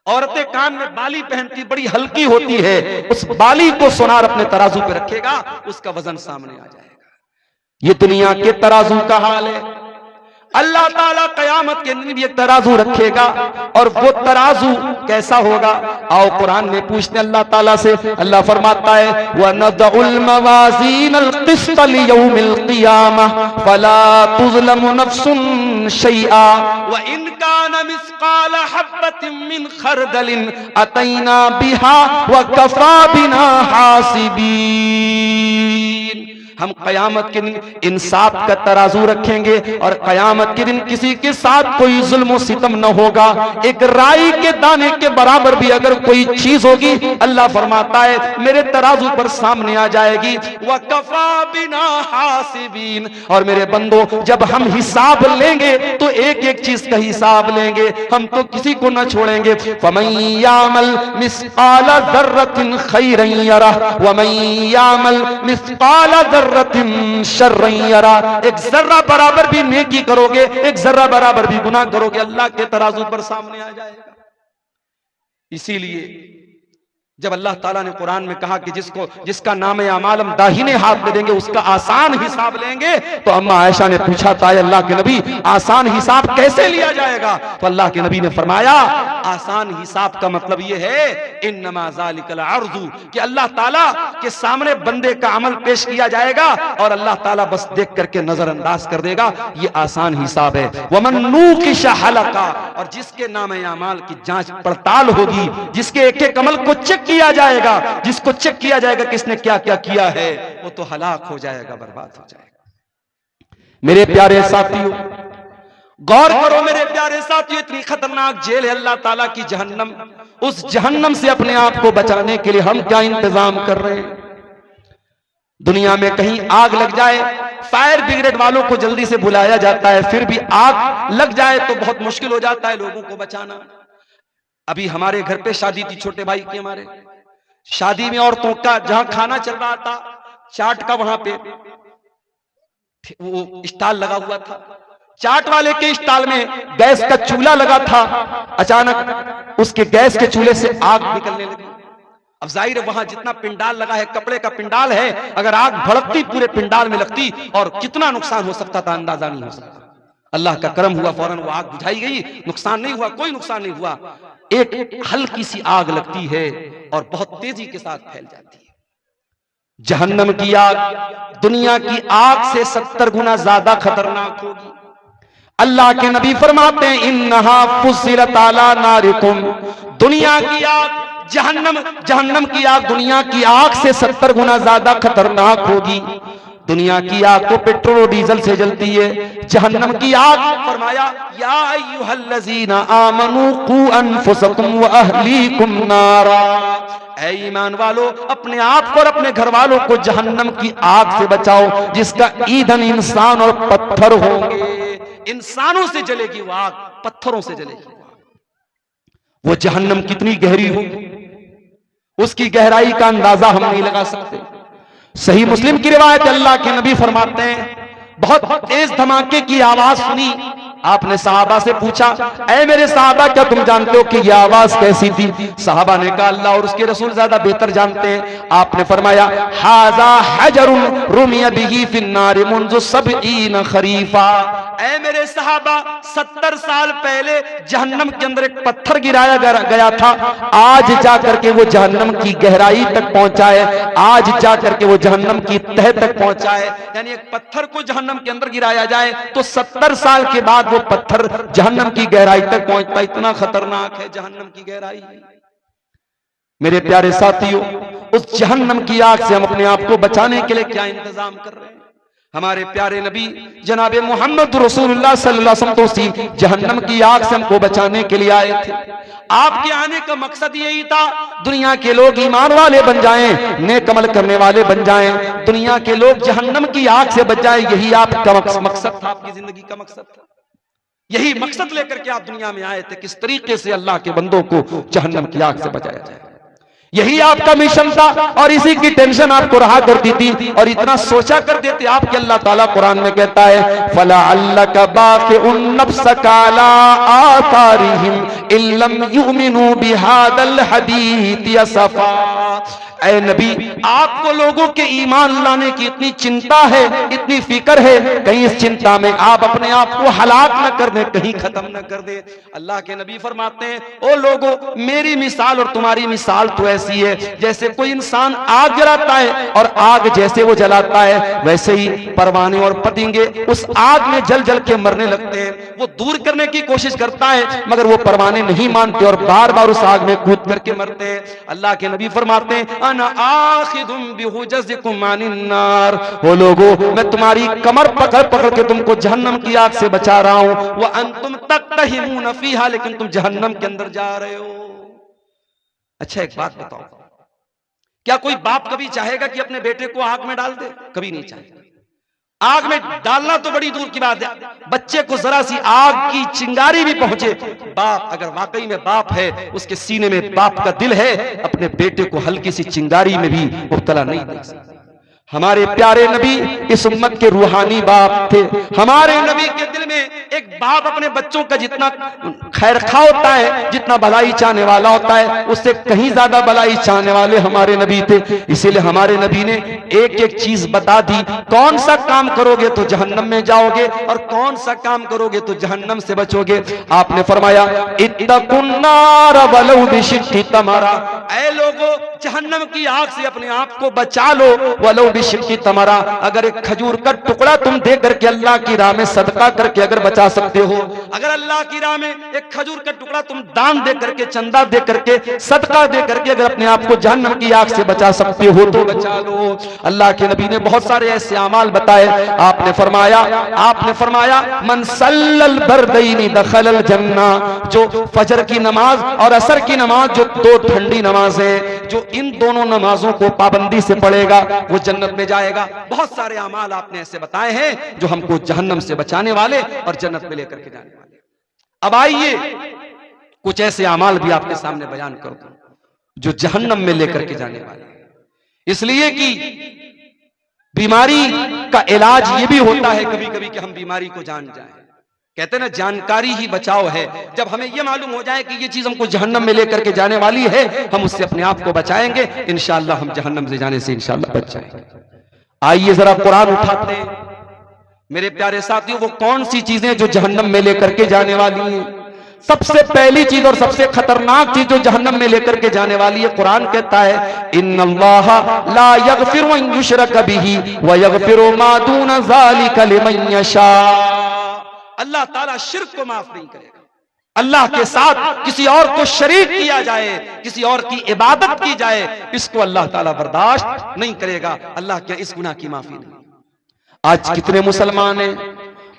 औरतें कान में बाली पहनती, बड़ी हल्की होती है, उस बाली को सोनार अपने तराजू पे रखेगा, उसका वजन सामने आ जाएगा। ये दुनिया के तराजू का हाल है। अल्लाह ताला कयामत के दिन भी एक तराजू रखेगा, और वो तराजू कैसा होगा? आओ कुरान में पूछते अल्लाह ताला से। अल्लाह फरमाता है वनदउल मवाज़ीनल क़िस्त लियौमिल क़ियामह फला तुज़लमु नफ्सुन शैआ व इन कान मिस्क़ाल हब्बतिन मिन खरदलिन अतैना बिहा व कफ़ा बिना हासिबीन। हम कयामत के दिन इंसाफ का तराजू रखेंगे, और कयामत के दिन किसी के साथ कोई जुल्म सितम न होगा। एक राई के दाने के बराबर भी अगर कोई चीज होगी, अल्लाह फरमाता है मेरे तराजू पर सामने आ जाएगी। व कफा बिना हासिबीन, और मेरे बंदो जब हम हिसाब लेंगे तो एक एक चीज का हिसाब लेंगे, हम तो किसी को न छोड़ेंगे। फमन यामल मिस्क़ाल ज़र्रतिन खैरन यरह व मन यामल मिस्क़ाल शर्रन यरा, एक जर्रा बराबर भी नेकी करोगे, एक जर्रा बराबर भी गुनाह करोगे, अल्लाह के तराजू पर सामने आ जाएगा। इसीलिए जब अल्लाह ताला ने कुरान में कहा कि जिसका नाम अमाल हम दाहिने हाथ में देंगे उसका आसान हिसाब लेंगे, तो अम्मा आयशा ने पूछा था अल्लाह के नबी आसान हिसाब कैसे लिया जाएगा? तो अल्लाह के नबी ने फरमाया आसान हिसाब का मतलब यह है इन्नमा ज़ालिकल अर्ज़ु, कि अल्लाह ताला के सामने बंदे का अमल पेश किया जाएगा और अल्लाह ताला बस देख करके नजरअंदाज कर देगा, ये आसान हिसाब है। वमन नूकिश हलका, और जिसके नाम अमाल की जांच पड़ताल होगी, जिसके एक एक अमल को चेक किया जाएगा, जिसको चेक किया जाएगा किसने क्या क्या किया है, वो तो हलाक हो जाएगा, बर्बाद हो जाएगा। मेरे प्यारे साथियों गौर करो, मेरे प्यारे साथियों, इतनी खतरनाक जेल है अल्लाह ताला की जहन्नम। उस जहन्नम से अपने आप को बचाने के लिए हम क्या इंतजाम कर रहे हैं? दुनिया में कहीं आग लग जाए, फायर ब्रिगेड वालों को जल्दी से बुलाया जाता है, फिर भी आग लग जाए तो बहुत मुश्किल हो जाता है लोगों को बचाना। अभी हमारे घर पे शादी थी, छोटे भाई की हमारे शादी में औरतों का जहां खाना चल रहा था, चाट का वहां पे वो स्टॉल लगा हुआ था, चाट वाले के स्टॉल में गैस का चूल्हा लगा था। अचानक उसके गैस के चूल्हे से आग निकलने लगी। अब जाहिर है वहां जितना पिंडाल लगा है, कपड़े का पिंडाल है, अगर आग भड़कती पूरे पिंडाल में लगती और कितना नुकसान हो सकता था अंदाजा नहीं हो सकता। अल्लाह का करम हुआ, फौरन वो आग बुझाई गई, नुकसान नहीं हुआ, कोई नुकसान नहीं हुआ। एक हल्की सी आग लगती है और बहुत तेजी के साथ फैल जाती है। जहन्नम की आग दुनिया की आग से 70 गुना ज्यादा खतरनाक होगी। अल्लाह के नबी फरमाते हैं इन्नहा फुस्सिलत अला नारिकुम, दुनिया की आग जहन्नम की आग दुनिया की आग से 70 गुना ज्यादा खतरनाक होगी। दुनिया की आग तो पेट्रोल और डीजल से जलती है, जहन्नम की आग फरमाया या अय्युहल्लज़ीना आमनू कू अनफुसकुम व अहलीकुम नारा, ऐ ईमान वालो अपने आप को और अपने घर वालों को जहन्नम की आग से बचाओ, जिसका ईंधन इंसान और पत्थर होंगे। इंसानों से जलेगी वो आग, पत्थरों से जलेगी वो जहन्नम कितनी गहरी होगी, उसकी गहराई का अंदाजा हम नहीं लगा सकते। सही मुस्लिम की रिवायत, अल्लाह के नबी फरमाते हैं, बहुत तेज धमाके की आवाज सुनी। आपने सहाबा से पूछा, ऐ मेरे सहाबा, क्या तुम जानते हो कि यह आवाज कैसी थी? सहाबा ने कहा, अल्लाह और उसके रसूल ज्यादा बेहतर जानते हैं। आपने फरमाया, हाजा हजरुन रुमिया बिही फिन्नार मुंज़ु सबईन खरीफा। ऐ मेरे सहाबा, 70 साल पहले जहन्नम के अंदर एक पत्थर गिराया गया था, आज जाकर के वो जहन्नम की गहराई तक पहुंचा है, आज जाकर के वो जहन्नम की तह तक पहुंचा है। यानी एक पत्थर को जहन्नम के अंदर गिराया जाए तो 70 साल के बाद वो पत्थर जहन्नम की गहराई तक पहुंचता। इतना खतरनाक है जहन्नम की गहराई। मेरे प्यारे साथियों, उस जहन्नम की आग से हम अपने आप को बचाने के लिए क्या इंतजाम कर रहे हैं? हमारे प्यारे नबी जनाबे मोहम्मद रसूलुल्लाह सल्लल्लाहु अलैहि वसल्लम तो जहन्नम की आग से हमको बचाने के लिए आए थे। आपके आने का मकसद यही था, दुनिया के लोग ईमान वाले बन जाएं, नेक अमल करने वाले बन जाएं, दुनिया के लोग जहन्नम की आग से बच जाएं। यही आपका मकसद था, आपकी जिंदगी का मकसद था। यही मकसद लेकर के आप दुनिया में आए थे, किस तरीके से अल्लाह के बंदों को जहन्नम की आग से बचाया जाए। यही आपका मिशन था और इसी की टेंशन आपको रहा करती थी और इतना सोचा करते थे आप कि अल्लाह ताला कुरान में कहता है, फला अल्लका बाक़िउन नफ्सका अला आसारिहिम इल्लम युमिनू बिहादल हदीथ असफा। ऐ नबी, आपको लोगों के ईमान लाने की इतनी चिंता है, इतनी फिक्र है, कहीं इस चिंता में आप अपने आप को हलाक न कर दे, कहीं खत्म न कर दे। अल्लाह के नबी फरमाते हैं, ओ लोगों, मेरी मिसाल और तुम्हारी मिसाल तो ऐसी है जैसे कोई इंसान आग जलाता है और आग जैसे वो जलाता है वैसे ही परवाने और पतंगे उस आग में जल जल के मरने लगते हैं। वो दूर करने की कोशिश करता है मगर वो परवाने नहीं मानते और बार बार उस आग में कूद करके मरते हैं। अल्लाह के नबी फरमाते हैं, अना आखिदुम बिहुजज़िकुम अनिन नार, वो लोगों, मैं तुम्हारी कमर पकड़ पकड़ के तुमको जहन्नम की आग से बचा रहा हूं। व अंतुम तक़तहिमून फीहा, लेकिन तुम जहन्नम के अंदर जा रहे हो। अच्छा, एक बात बताओ, क्या कोई बाप कभी चाहेगा कि अपने बेटे को आग में डाल दे? कभी नहीं चाहेगा। आग में डालना तो बड़ी दूर की बात है, बच्चे को जरा सी आग की चिंगारी भी पहुंचे, बाप अगर वाकई में बाप है, उसके सीने में बाप का दिल है, अपने बेटे को हल्की सी चिंगारी में भी मुब्तला नहीं देख सकता। हमारे प्यारे नबी इस उम्मत के रूहानी बाप थे। हमारे नबी के दिल में एक बाप अपने बच्चों का जितना खैरखा होता है, जितना भलाई चाहने वाला होता है, उससे कहीं ज्यादा भलाई चाहने वाले हमारे नबी थे। इसीलिए हमारे नबी ने एक एक चीज बता दी, कौन सा काम करोगे तो जहन्नम में जाओगे और कौन सा काम करोगे तो जहन्नम से बचोगे। आपने फरमाया, इत्तकुन नार वलौ बिशिक्कि तमरा, ऐ लोगों, जहन्नम की आग से अपने आप को बचा लो, वलौ बिशिक्कि तमरा, अगर एक खजूर का टुकड़ा तुम दे करके अल्लाह की राह में सदका करके अगर बचा सकते हो, अगर अल्लाह की राह में एक खजूर का टुकड़ा तुम दान दे करके, चंदा दे करके, सदका दे करके अगर अपने आप को जहन्नम की आग से बचा सकते हो तो बचा लो। अल्लाह के नबी ने बहुत सारे ऐसे अमाल बताए। आपने फरमाया मन सल्लल बरदैनी दखलल जन्ना, जो फजर की नमाज और असर की नमाज, जो दो ठंडी नमाज है, जो इन दोनों नमाजों को पाबंदी से पढ़ेगा वो जन्नत में जाएगा। बहुत सारे अमाल आपने ऐसे बताए हैं जो हमको जहन्नम से बचाने वाले और जन्नत में लेकर के जाने वाले। अब आइए कुछ ऐसे अमाल भी आपके सामने बयान कर दूं जो जहन्नम में लेकर के जाने वाले। इसलिए कि बीमारी का इलाज ये भी होता है कभी कभी कि हम बीमारी को जान जाएं। कहते ना, जानकारी ही बचाव है। जब हमें यह मालूम हो जाए कि ये चीज हमको जहन्नम में लेकर के जाने वाली है, हम उससे अपने आप को बचाएंगे, इंशाअल्लाह हम जहन्नम से जाने से इंशाअल्लाह बच जाएंगे। आइए जरा कुरान उठाते हैं मेरे प्यारे साथियों, वो कौन सी चीजें जो जहन्नम में लेकर के जाने वाली हैं। सबसे पहली चीज और सबसे खतरनाक चीज जो जहन्नम में लेकर के जाने वाली है, कुरान कहता है, इन्नल्लाह ला यगफिरु अन युशरक बिही व यगफिरु मा दून ज़ालिका लिमन यशा। अल्लाह ताला शिर्क को माफ नहीं करेगा। अल्लाह के साथ किसी और को शरीक किया जाए, किसी और की इबादत की जाए, इसको अल्लाह ताला बर्दाश्त नहीं करेगा। अल्लाह क्या इस गुनाह की माफी नहीं। आज कितने मुसलमान हैं,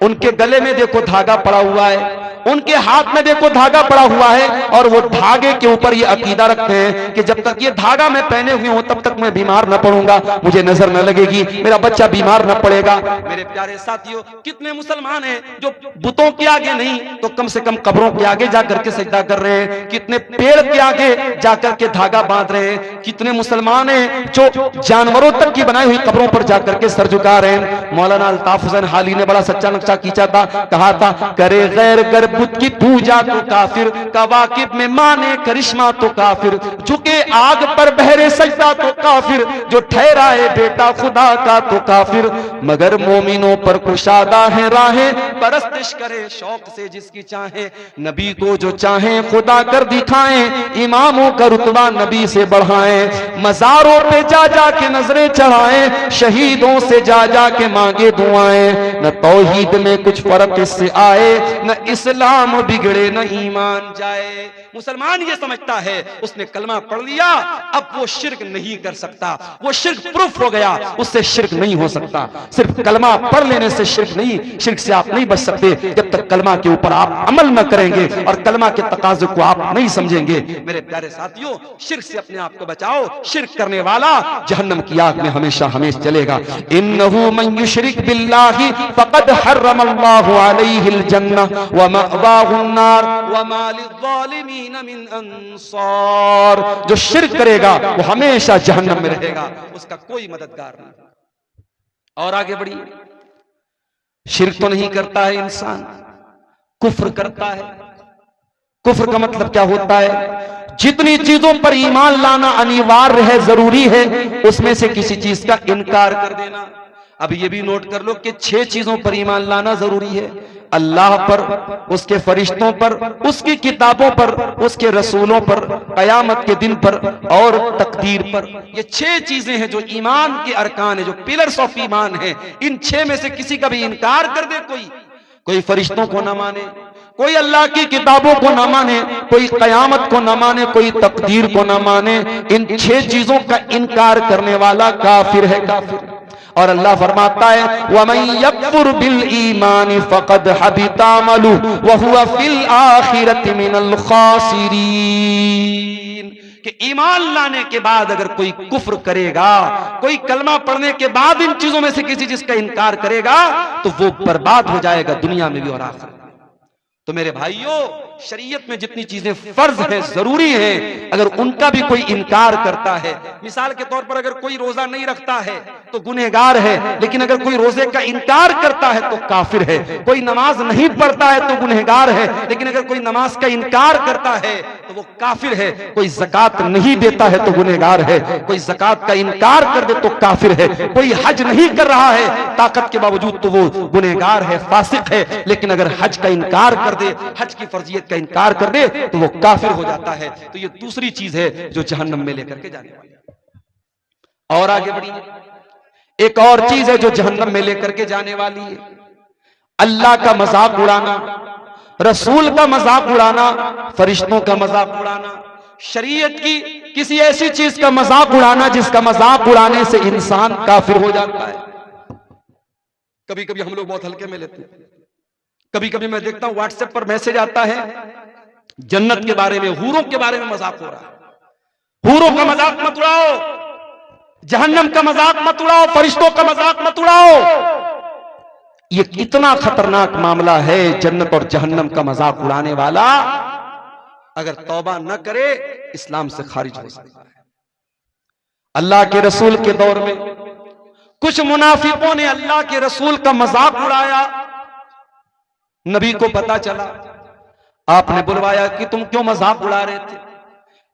उनके गले में देखो धागा पड़ा हुआ है, उनके हाथ में देखो धागा पड़ा हुआ है और वो धागे के ऊपर ये अकीदा रखते हैं कि जब तक ये धागा मैं पहने हुए हूं तब तक मैं बीमार न पड़ूंगा, मुझे नजर न लगेगी, मेरा बच्चा बीमार न पड़ेगा। मेरे प्यारे साथियों, कितने मुसलमान हैं जो बुतों के आगे नहीं तो कम से कम कब्रों के आगे जाकर के सजदा कर रहे हैं, कितने पेड़ के आगे जाकर के धागा बांध रहे हैं, कितने मुसलमान हैं जो जानवरों तक की बनाई हुई कब्रों पर जाकर के सर झुका रहे हैं। मौलाना अल्ताफ हुसैन हाली ने बड़ा सच्चा नक्शा खींचा था, कहा था करे गैर गर बुत की पूजा तो काफिर, कवाकिब में माने करिश्मा तो काफिर, झुके आग पर बहरे सजदा तो काफिर, जो ठहराए बेटा खुदा का तो काफिर, मगर मोमिनों पर कुशादा है राहें, परस्तिश करे शौक से जिसकी चाहे, नबी को जो चाहे खुदा कर दिखाएं, इमामों का रुतबा नबी से बढ़ाएं, मजारों पे जा जा के नजरें चढ़ाएं, शहीदों से जा जा के मांगे दुआएं, न तौहीद में कुछ फर्क इससे आए, न इस्लाम बिगड़े न ईमान जाए। मुसलमान ये समझता है उसने कलमा पढ़ लिया अब वो शिर्क नहीं कर सकता, वो शिर्क प्रूफ हो गया, उससे शिर्क नहीं हो सकता। सिर्फ कलमा पढ़ लेने से शिर्क नहीं, शिर्क से आप नहीं बच सकते जब तक कलमा के ऊपर आप अमल न करेंगे और कलमा के तकाज़े को आप नहीं समझेंगे। मेरे प्यारे साथियों, शिर्क से अपने आप को बचाओ, शिर्क करने वाला जहन्नम की आग में हमेशा हमेशा चलेगा। इन्नहु मन युशरिक बिल्लाहि फक़द हर्रमल्लाहु अलैहिल जन्नह व मअवाहुन नार व मा लिज़्ज़ालिमीन मिन अंसार। जो शिर्क करेगा वो हमेशा जहन्नम में रहेगा, उसका कोई मददगार नहीं। और आगे बढ़िए, शिर्क तो नहीं करता है इंसान, कुफ्र करता है। कुफ्र का मतलब क्या होता है? जितनी चीजों पर ईमान लाना अनिवार्य है, जरूरी है, उसमें से किसी चीज का इनकार कर देना। अब ये भी नोट कर लो कि 6 चीजों पर ईमान लाना जरूरी है, अल्लाह पर, उसके फरिश्तों पर, उसकी किताबों पर, उसके रसूलों पर, कयामत के दिन पर और तकदीर पर। ये 6 चीजें हैं जो ईमान के अरकान है, जो पिलर्स ऑफ ईमान है। इन 6 में से किसी का भी इनकार कर दे, कोई फरिश्तों को ना माने, कोई अल्लाह की किताबों को ना माने, कोई कयामत को ना माने, कोई तकदीर को ना माने, इन 6 चीजों का इनकार करने वाला काफिर है, काफिर। और अल्लाह फरमाता है वमन यकफुर बिल ईमान फक़द हबिता अमलुहु व हुवा फिल आखिरति मिनल खासिरीन। कि ईमान लाने के बाद अगर कोई कुफ्र करेगा, कोई कलमा पढ़ने के बाद इन चीजों में से किसी चीज का इनकार करेगा तो वो बर्बाद हो जाएगा दुनिया में भी और आखिरत में। तो मेरे भाइयों, शरीयत में जितनी चीजें फर्ज हैं, जरूरी हैं, अगर उनका भी कोई इनकार करता है, मिसाल के तौर पर अगर कोई रोजा नहीं रखता है तो गुनहगार है, लेकिन अगर कोई रोजे का इनकार करता है तो काफिर है। कोई नमाज नहीं पढ़ता है तो गुनहगार है, लेकिन अगर कोई नमाज का इनकार करता है तो वो काफिर है। कोई ज़कात नहीं देता है तो गुनहगार है, कोई ज़कात का इनकार कर दे तो काफिर है। कोई हज नहीं कर रहा है ताकत के बावजूद तो वो गुनहगार है, फासिक है, लेकिन अगर हज का इनकार कर दे, हज की फर्जियत का इनकार कर दे तो वो काफिर हो जाता है। तो ये दूसरी चीज है जो जहन्नम में लेकर के जाने वाली है। और आगे बढ़िए, एक और चीज है जो जहन्नम में लेकर के जाने वाली है, अल्लाह का मजाक उड़ाना, रसूल का मजाक उड़ाना, फरिश्तों का मजाक उड़ाना, शरीयत की किसी ऐसी चीज का मजाक उड़ाना जिसका मजाक उड़ाने से इंसान काफिर हो जाता है। कभी कभी हम लोग बहुत हल्के में लेते हैं। कभी कभी मैं देखता हूं व्हाट्सएप पर मैसेज आता है जन्नत के बारे में, हूरों के बारे में मजाक हो रहा है। हूरों का मजाक मत उड़ाओ, जहन्नम का मजाक मत उड़ाओ, फरिश्तों का मजाक मत उड़ाओ। ये कितना खतरनाक मामला है। जन्नत और जहन्नम का मजाक उड़ाने वाला अगर तौबा न करे इस्लाम से खारिज हो सकता है। अल्लाह के रसूल के दौर में कुछ मुनाफिकों ने अल्लाह के रसूल का मजाक उड़ाया। नबी को पता चला, आपने बुलवाया कि तुम क्यों मजाक उड़ा रहे थे?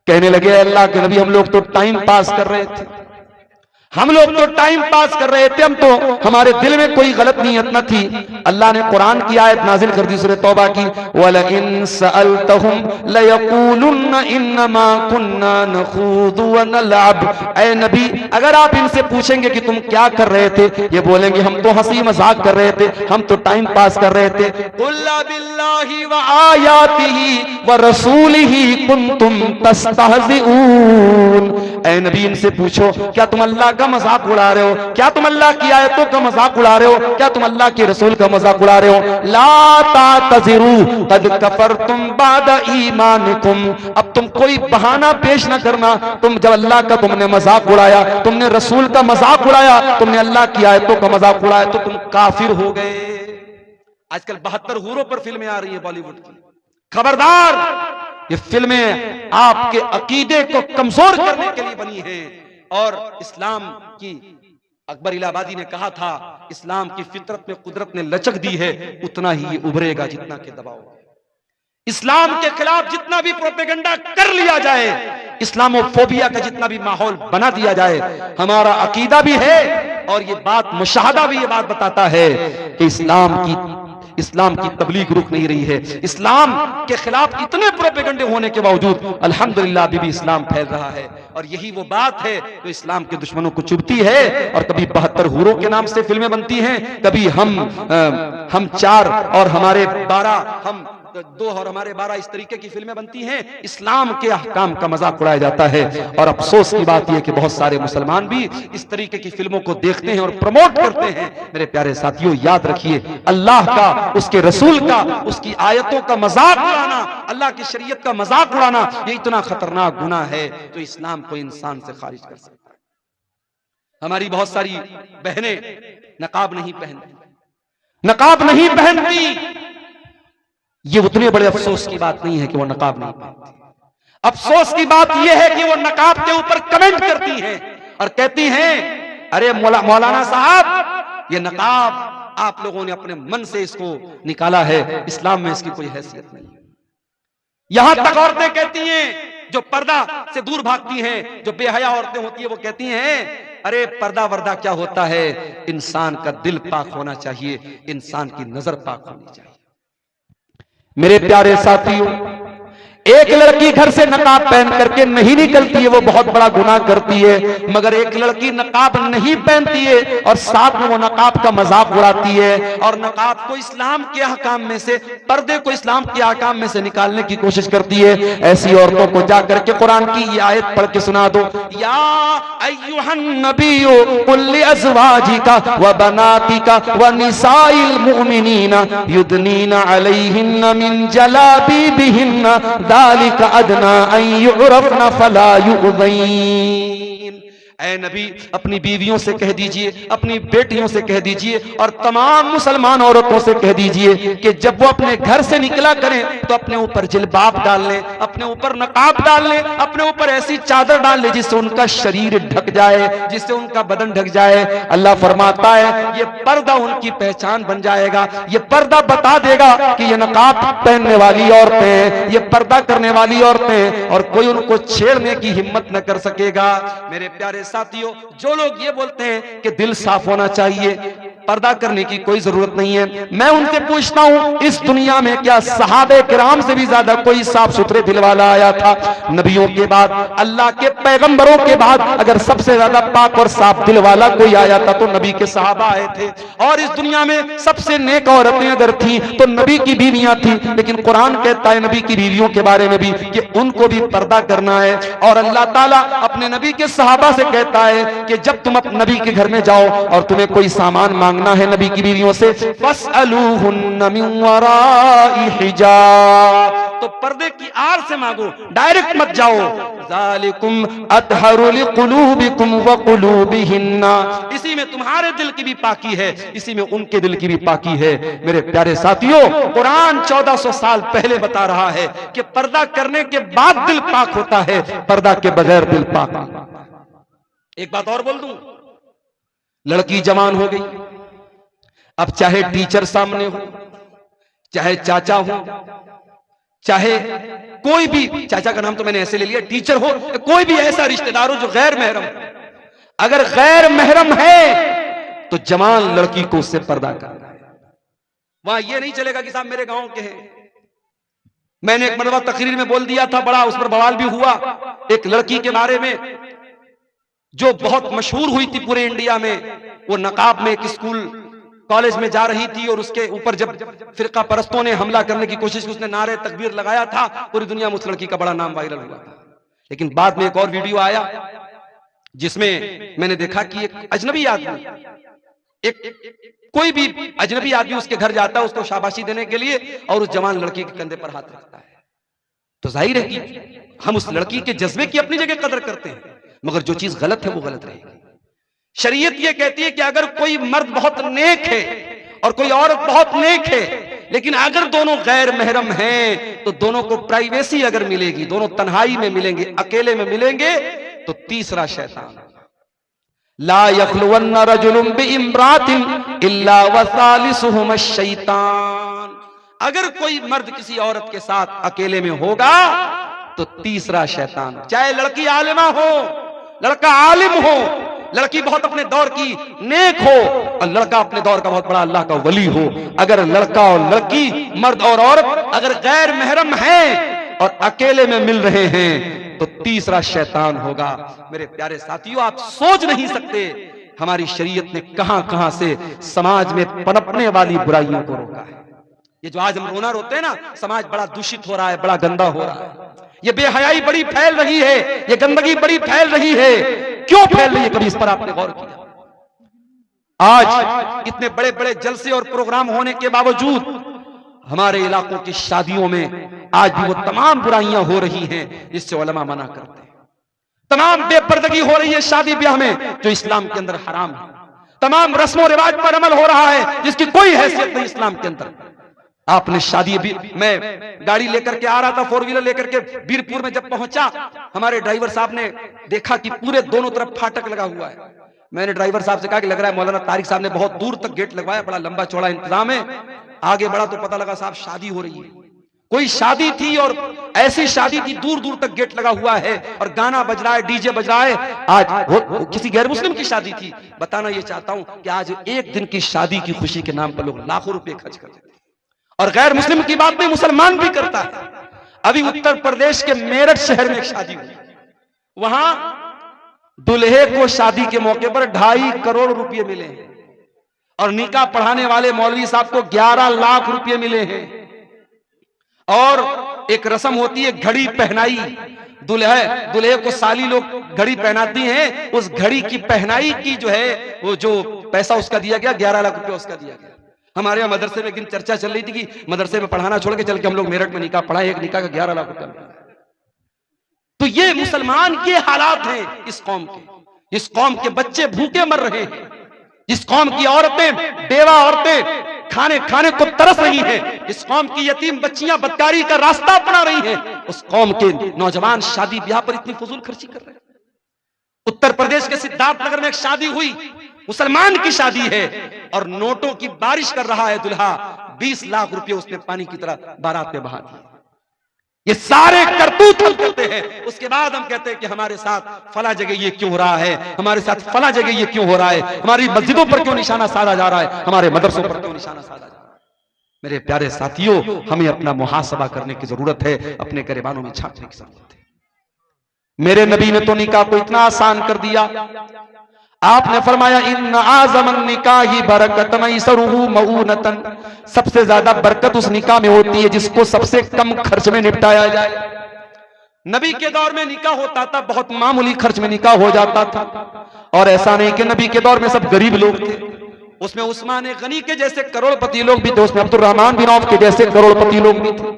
कहने लगे अल्लाह के नबी, हम लोग तो टाइम पास कर रहे थे, हम लोग तो टाइम पास कर रहे थे, हम तो, हमारे दिल में कोई गलत नीयत न थी। अल्लाह ने कुरान की आयत नाजिल कर दी सूरह तौबा की, वलइन सअलतहुम लयक़ूलुन्ना इन्नमा कुन्ना नख़ूदु व नलअब। ऐ नबी, अगर आप इनसे पूछेंगे कि तुम क्या कर रहे थे, ये बोलेंगे हम तो हंसी मजाक कर रहे थे, हम तो टाइम पास कर रहे थे। कुल बिल्लाहि व आयातिही व रसूलिही कुंतुम तस्तहज़िऊन। ऐ नबी, इनसे पूछो क्या तुम अल्लाह का मजाक उड़ा रहे हो? क्या तुम अल्लाह की आयतों का मजाक उड़ा रहे हो? क्या तुम अल्लाह के रसूल का मजाक उड़ा रहे हो? ला तातज़िरू क़द कफ़रतुम बादा ईमानिकुम, अब तुम कोई बहाना पेश ना करना। तुम जब अल्लाह का तुमने मजाक उड़ाया, तुमने रसूल का मजाक उड़ाया, तुमने अल्लाह की आयतों का मजाक उड़ाया, तो तुम काफिर हो गए। आजकल 72 हूरों पर फिल्में आ रही है बॉलीवुड की। खबरदार, ये फिल्में आपके अकीदे को कमजोर करने के लिए बनी हैं। और इस्लाम की, अकबर इलाहाबादी ने कहा था, इस्लाम की फितरत में कुदरत ने लचक दी है, उतना ही ये उभरेगा जितना के दबाव। इस्लाम के खिलाफ जितना भी प्रोपेगेंडा कर लिया जाए, इस्लामोफोबिया का जितना भी माहौल बना दिया जाए, हमारा अकीदा भी है और ये बात मुशाहदा भी ये बात बताता है कि इस्लाम की तबलीग रुक नहीं रही है। इस्लाम के खिलाफ इतने प्रोपेगेंडे होने के बावजूद अल्हम्दुलिल्लाह अभी भी इस्लाम फैल रहा है। और यही वो बात है जो इस्लाम के दुश्मनों को चुभती है। और कभी 72 हूरों के नाम से फिल्में बनती हैं, कभी हम 4 और हमारे 12, हम 2 और हमारे 12, इस तरीके की फिल्में बनती हैं। इस्लाम के अहकाम का मजाक उड़ाया जाता है। और अफसोस की बात यह कि बहुत सारे मुसलमान भी इस तरीके की फिल्मों को देखते हैं और प्रमोट करते हैं। मेरे प्यारे साथियों, याद रखिए, अल्लाह का, उसके रसूल का, उसकी आयतों का मजाक उड़ाना, अल्लाह की शरीयत का मजाक उड़ाना, ये इतना खतरनाक गुनाह है जो इस्लाम को इंसान से खारिज कर सकता है। हमारी बहुत सारी बहनें नकाब नहीं पहनती। ये उतने बड़े अफसोस की बात नहीं है कि वो नकाब नहीं पहनती। अफसोस की बात यह है कि वो नकाब के ऊपर कमेंट करती हैं और कहती हैं, अरे मौलाना साहब, ये नकाब आप लोगों ने अपने मन से इसको निकाला है, इस्लाम में इसकी कोई हैसियत नहीं है। यहां तक औरतें कहती हैं जो पर्दा से दूर भागती हैं, जो बेहया औरतें होती हैं, वो कहती हैं, अरे पर्दा वर्दा क्या होता है, इंसान का दिल पाक होना चाहिए, इंसान की नजर पाक होनी चाहिए। मेरे प्यारे साथियों, एक लड़की घर से नकाब पहन करके नहीं निकलती है, वो बहुत बड़ा गुनाह करती है। मगर एक लड़की नकाब नहीं पहनती है और साथ में वो नकाब का मजाक उड़ाती है और नकाब को इस्लाम के अहकाम में से, पर्दे को इस्लाम के अहकाम में से निकालने की कोशिश करती है। ऐसी औरतों को जाकर के कुरान की ये आयत पढ़ के सुना दो, या अय्युहन नबिय्यु कुल लिअज़वाजिका व बनातिका व निसाइल मुमिनीना युदनीना अलैहिन्ना मिन जलाबिबिहिन्ना ज़ालिका अदना अन युअरफ़ना फला युज़ीन। ऐ नबी, अपनी बीवियों से कह दीजिए, अपनी बेटियों से कह दीजिए और तमाम मुसलमान औरतों से कह दीजिए कि जब वो अपने घर से निकला करें तो अपने ऊपर जिल्बाब डाल लें, अपने ऊपर नकाब डाल लें, अपने ऊपर ऐसी चादर डाल लें जिससे उनका शरीर ढक जाए, जिससे उनका बदन ढक जाए। अल्लाह फरमाता है ये पर्दा उनकी पहचान बन जाएगा, ये पर्दा बता देगा कि ये नकाब पहनने वाली औरतें हैं, ये पर्दा करने वाली औरतें हैं, और कोई उनको छेड़ने की हिम्मत न कर सकेगा। मेरे प्यारे साथियों, जो लोग ये बोलते हैं कि दिल साफ होना चाहिए, पर्दा करने की कोई जरूरत नहीं है, मैं उनसे पूछता हूं, इस दुनिया में क्या सहाबे किराम से भी ज्यादा कोई साफ सुथरे दिल वाला आया था? नबियों के बाद, अल्लाह के पैगंबरों के बाद अगर सबसे ज्यादा पाक और साफ दिल वाला कोई आया था तो नबी के सहाबा आए थे। और इस दुनिया में सबसे नेक औरतें अगर थी तो नबी की बीवियां थी। लेकिन कुरान कहता है नबी की बीवियों के बारे में भी कि उनको भी पर्दा करना है। और अल्लाह ताला अपने नबी के सहाबा से कहता है कि जब तुम अपने नबी के घर में जाओ और तुम्हें कोई सामान मांगना है नबी की बीवियों से, फस्अलूहुन्ना मिन वराई हिजाब, तो पर्दे की आड़ से मांगो, डायरेक्ट मत जाओ। ज़ालिकुम अतहरु लिकुलूबिकुम व कुलूबिहिन्ना, इसी में तुम्हारे दिल की भी पाकी है, इसी में उनके दिल की भी पाकी है। मेरे प्यारे साथियों, कुरान 1400 साल पहले बता रहा है कि पर्दा करने के बाद दिल पाक होता है, पर्दा के बगैर दिल पाक नहीं। एक बात और बोल दूं, लड़की जवान हो गई, अब चाहे टीचर सामने हो, चाहे चाचा हो, चाहे कोई भी, चाचा का नाम तो मैंने ऐसे ले लिया, टीचर हो, कोई भी ऐसा रिश्तेदार हो जो गैर महरम, अगर गैर महरम है तो जवान लड़की को उससे पर्दा करना है। वहां ये नहीं चलेगा कि साहब मेरे गांव के हैं। मैंने एक मरतबा तकरीर में बोल दिया था, बड़ा उस पर बवाल भी हुआ, एक लड़की के बारे में जो बहुत मशहूर हुई थी पूरे इंडिया में। वो नकाब में एक स्कूल कॉलेज में जा रही थी और उसके ऊपर जब फिरका परस्तों ने हमला करने की कोशिश की, उसने नारे तकबीर लगाया था, पूरी दुनिया में उस लड़की का बड़ा नाम वायरल हुआ था। लेकिन बाद में एक और वीडियो आया जिसमें मैंने देखा कि एक अजनबी आदमी, कोई भी अजनबी आदमी उसके घर जाता है उसको शाबाशी देने के लिए और उस जवान लड़की के कंधे पर हाथ रखता है। तो जाहिर है कि हम उस लड़की के जज्बे की अपनी जगह कदर करते हैं, मगर जो चीज गलत है वो गलत रहेगी। शरीयत ये कहती है कि अगर कोई मर्द बहुत नेक है और कोई औरत बहुत नेक है, लेकिन अगर दोनों गैर महरम हैं तो दोनों को प्राइवेसी अगर मिलेगी, दोनों तन्हाई में मिलेंगे, अकेले में मिलेंगे, तो तीसरा शैतान। ला यखलुवन्ना रजुलुम बिइम्रातिन इल्ला वसालिसुहुम शैतान। अगर कोई मर्द किसी औरत के साथ अकेले में होगा तो तीसरा शैतान। चाहे लड़की आलिमा हो, लड़का आलिम हो, लड़की बहुत अपने दौर की नेक हो और लड़का अपने दौर का बहुत बड़ा अल्लाह का वली हो, अगर लड़का और लड़की, मर्द और औरत अगर गैर महरम हैं और अकेले में मिल रहे हैं तो तीसरा शैतान होगा। मेरे प्यारे साथियों, आप सोच नहीं सकते हमारी शरीयत ने कहां कहां से समाज में पनपने वाली बुराइयों को रोका है। ये जो आज हम रोना रोते हैं ना, समाज बड़ा दूषित हो रहा है, बड़ा गंदा हो रहा है, ये बेहयाई बड़ी फैल रही है, ये गंदगी बड़ी फैल रही है। क्यों फैल रही है, कभी इस पर आपने गौर किया? आज इतने बड़े बड़े जलसे और प्रोग्राम होने के बावजूद हमारे इलाकों की शादियों में आज भी वो तमाम बुराइयां हो रही हैं जिससे उलमा मना करते हैं। तमाम बेपर्दगी हो रही है शादी ब्याह में जो इस्लाम के अंदर हराम है। तमाम रस्मों रिवाज पर अमल हो रहा है जिसकी कोई हैसियत नहीं इस्लाम के अंदर। आपने शादी भी, मैं गाड़ी लेकर के आ रहा था, 4 व्हीलर लेकर के बीरपुर में जब पहुंचा, हमारे ड्राइवर साहब ने देखा कि पूरे दोनों तरफ फाटक लगा हुआ है। मैंने ड्राइवर साहब से कहा कि लग रहा है मौलाना तारिक साहब ने बहुत दूर तक गेट लगवाया, बड़ा लंबा चौड़ा इंतजाम है। आगे बढ़ा तो पता लगा साहब शादी हो रही है, कोई शादी थी और ऐसी शादी थी, दूर दूर तक गेट लगा हुआ है और गाना बज रहा है, डीजे बज रहा है। आज वो किसी गैर मुस्लिम की शादी थी। बताना ये चाहता हूं कि आज एक दिन की शादी की खुशी के नाम पर लोग लाखों रुपए खर्च कर देते हैं और गैर मुस्लिम की बात नहीं, मुसलमान भी करता है। अभी उत्तर प्रदेश के मेरठ शहर में एक शादी हुई, वहां दुल्हे को शादी के मौके पर 2.5 करोड़ रुपए मिले हैं और निकाह पढ़ाने वाले मौलवी साहब को 11 लाख रुपए मिले हैं। और एक रस्म होती है घड़ी पहनाई, दुल्हे को साली लोग घड़ी पहनाती हैं, उस घड़ी की पहनाई की जो है वो जो पैसा उसका दिया गया 11 लाख रुपया उसका दिया गया। हमारे यहाँ मदरसे में एक दिन चर्चा चल रही थी कि मदरसे में पढ़ाना छोड़ के चल के हम लोग मेरठ में निकाह पढ़ाए, एक निकाह का 11 लाख रुपया। तो ये मुसलमान के हालात हैं इस कौम के। इस कौम के बच्चे भूखे मर रहे हैं, इस कौम की औरतें, बेवा औरतें खाने को तरस रही हैं, इस कौम की यतीम बच्चियां बदकारी का रास्ता अपना रही हैं, उस कौम के नौजवान शादी ब्याह पर इतनी फजूल खर्ची कर रहे हैं। उत्तर प्रदेश के सिद्धार्थनगर में एक शादी हुई, मुसलमान की शादी है और नोटों की बारिश कर रहा है दूल्हा, 20 लाख रुपए उसने पानी की तरह बारात में बहा दिए। ये सारे करतूत हम करते हैं, उसके बाद हम कहते हैं कि हमारे साथ फला जगह ये क्यों हो रहा है, हमारे साथ फला जगह ये क्यों हो रहा है, हमारी मस्जिदों पर क्यों निशाना साधा जा रहा है, हमारे मदरसों पर क्यों निशाना साधा जा रहा है। मेरे प्यारे साथियों, हमें अपना मुहासबा करने की जरूरत है, अपने गिरबानों में झांकने की जरूरत है। मेरे नबी ने तो निकाह को इतना आसान कर दिया, आपने फरमाया इन्न आज़मन निकाही बरकतन इसरुहु मऊनतन, सबसे ज्यादा बरकत उस निकाह में होती है जिसको सबसे कम खर्च में निपटाया जाए। नबी के दौर में निकाह होता था, बहुत मामूली खर्च में निकाह हो जाता था, और ऐसा नहीं कि नबी के दौर में सब गरीब लोग थे। उसमें उस्मान गनी के जैसे करोड़पति लोग भी थे, उसमें अब्दुर्रहमान बिन औफ के जैसे करोड़पति लोग भी थे।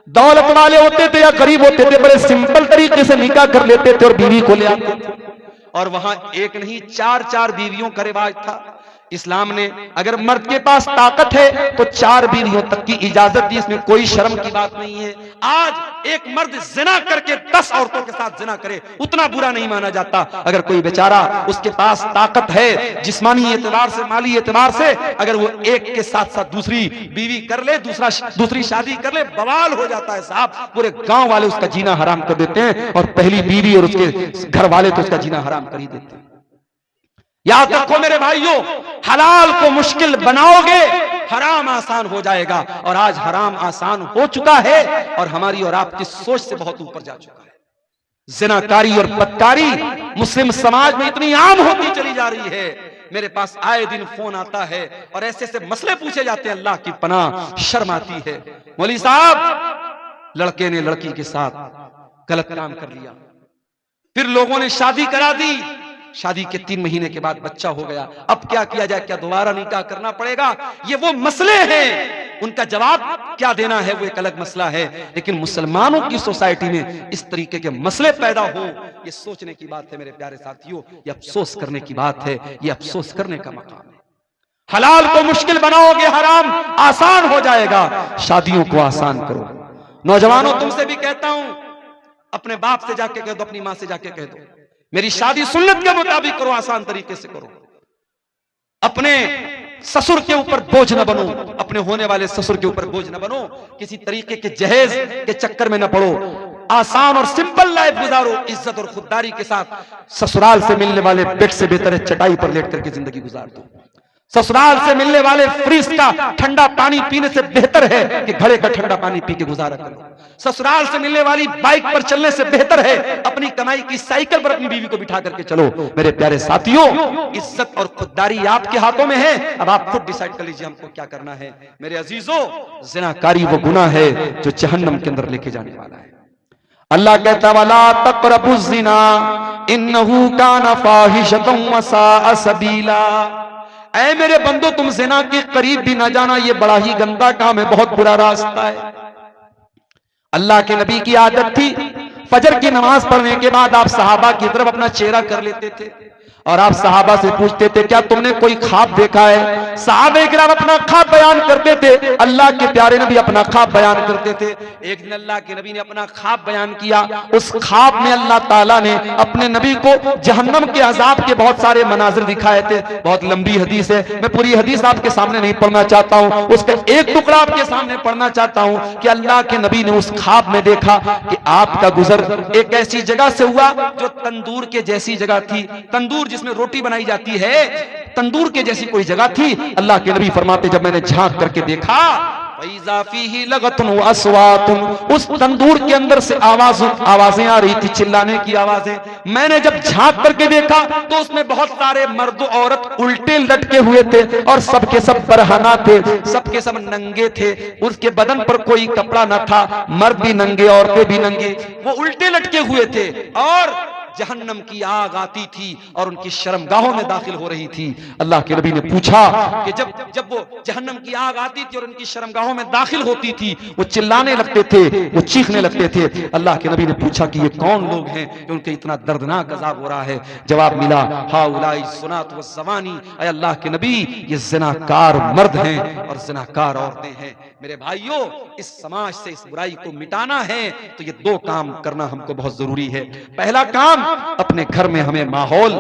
दौलत वाले होते थे या गरीब होते थे, बड़े सिंपल तरीके से निकाह कर लेते थे और बीवी को ले आते थे। और वहां एक नहीं 4-4 बीवियों का रिवाज था। इस्लाम ने अगर मर्द के पास ताकत है तो 4 बीवियों तक की इजाजत दी, इसमें कोई शर्म की बात नहीं है। आज एक मर्द जिना करके 10 औरतों के साथ जिना करे, उतना बुरा नहीं माना जाता। अगर कोई बेचारा उसके पास ताकत है जिस्मानी एतबार से, माली एतबार से, अगर वो एक के साथ साथ दूसरी बीवी कर ले, दूसरी शादी कर ले, बवाल हो जाता है साहब। पूरे गांव वाले उसका जीना हराम कर देते हैं और पहली बीवी और उसके घर वाले तो उसका जीना हराम कर ही देते हैं। याद रखो मेरे भाइयों, हलाल को मुश्किल बनाओगे हराम आसान हो जाएगा, और आज हराम आसान हो चुका है और हमारी और आपकी सोच से बहुत ऊपर जा चुका है। जिनाकारी और बदकारी मुस्लिम समाज में इतनी आम होती चली जा रही है। मेरे पास आए दिन फोन आता है और ऐसे ऐसे मसले पूछे जाते हैं, अल्लाह की पनाह, शर्म आती है। मौलवी साहब, लड़के ने लड़की के साथ गलत काम कर लिया, फिर लोगों ने शादी करा दी, शादी के 3 महीने के बाद बच्चा हो गया। अब क्या किया जाए, क्या दोबारा निकाह करना पड़ेगा? ये वो मसले हैं, उनका जवाब क्या देना है वो एक अलग मसला है। लेकिन मुसलमानों की सोसाइटी में इस तरीके के मसले पैदा हो, ये सोचने की बात है मेरे प्यारे साथियों, ये अफसोस करने की बात है, ये अफसोस करने का मकाम है। हलाल को मुश्किल बनाओगे, हराम आसान हो जाएगा। शादियों को आसान करो। नौजवानों, तुमसे भी कहता हूं, अपने बाप से जाके कह दो, अपनी मां से जाके कह दो, मेरी शादी सुन्नत के मुताबिक करो, आसान तरीके से करो। अपने ससुर के ऊपर बोझ न बनो, अपने होने वाले ससुर के ऊपर बोझ न बनो, किसी तरीके के जहेज के चक्कर में न पड़ो। आसान और सिंपल लाइफ गुजारो, इज्जत और खुददारी के साथ। ससुराल से मिलने वाले बेड से बेहतर है चटाई पर लेट करके जिंदगी गुजार दो। ससुराल से मिलने वाले फ्रिज का ठंडा पानी पीने से बेहतर है कि घड़े का ठंडा पानी पी के गुजारा करो। ससुराल से मिलने वाली बाइक पर चलने से बेहतर है अपनी कमाई की साइकिल पर अपनी बीवी को बिठा करके चलो। मेरे प्यारे साथियों, इज्जत और खुददारी आपके हाथों में है, अब आप खुद डिसाइड कर लीजिए हमको क्या करना है। मेरे अजीजों, ज़िनाकारी वो गुनाह है जो जहन्नम के अंदर लेके जाने वाला है। अल्लाह कहता है वला तक़रबुज़्ज़िना इन्नहु काना फ़ाहिशतन व साअ सबीला। ऐ मेरे बंदो, तुम ज़िना के करीब भी ना जाना, ये बड़ा ही गंदा काम है, बहुत बुरा रास्ता है। अल्लाह के नबी की आदत थी, फजर की नमाज पढ़ने के बाद आप सहाबा की तरफ अपना चेहरा कर लेते थे और आप सहाबा से पूछते थे क्या तुमने कोई ख्वाब देखा है? सहाबे किराम अपना ख्वाब बयान करते थे, अल्लाह के प्यारे नबी अपना ख्वाब बयान करते थे। एक दिन अल्लाह के नबी ने अपना ख्वाब बयान किया। उस ख्वाब में अल्लाह ताला ने अपने नबी को जहन्नम के अजाब के बहुत सारे मनाजिर दिखाए थे। बहुत लंबी हदीस है, मैं पूरी हदीस आपके सामने नहीं पढ़ना चाहता हूँ, उसका एक टुकड़ा आपके सामने पढ़ना चाहता हूँ कि अल्लाह के नबी ने उस ख्वाब में देखा कि आपका गुजर एक ऐसी जगह से हुआ जो तंदूर के जैसी जगह थी। तंदूर जिसमें रोटी बनाई जाती है, तंदूर के जैसी कोई जगह थी। अल्लाह के नबी फरमाते जब मैंने झांक करके देखा, उस तंदूर के अंदर से आवाजें आ रही थी, चिल्लाने की आवाजें। मैंने जब झांक करके देखा तो उसमें बहुत सारे मर्द औरत उल्टे लटके हुए थे और सबके सब बरहना थे, सबके सब नंगे थे। उसके बदन पर कोई कपड़ा न था, मर्द भी नंगे, औरतें भी नंगे, वो उल्टे लटके हुए थे और जहन्नम की आग आती थी और उनकी शर्मगाहों में दाखिल हो रही थी। अल्लाह के नबी ने पूछा कि जब वो जहन्नम की आग आती थी और उनकी शर्मगाहों में दाखिल होती थी, वो चिल्लाने लगते थे, वो चीखने लगते थे। अल्लाह के नबी ने पूछा कि ये कौन लोग हैं कि उनके इतना दर्दनाक अजाब हो रहा है? जवाब मिला हाउलाई सुनात व ज़वानी, ऐ अल्लाह के नबी ये ज़िनाकार मर्द हैं और ज़िनाकार औरतें हैं। मेरे भाइयों, इस समाज से इस बुराई को मिटाना है तो ये 2 काम करना हमको बहुत जरूरी है। पहला काम, अपने घर में हमें माहौल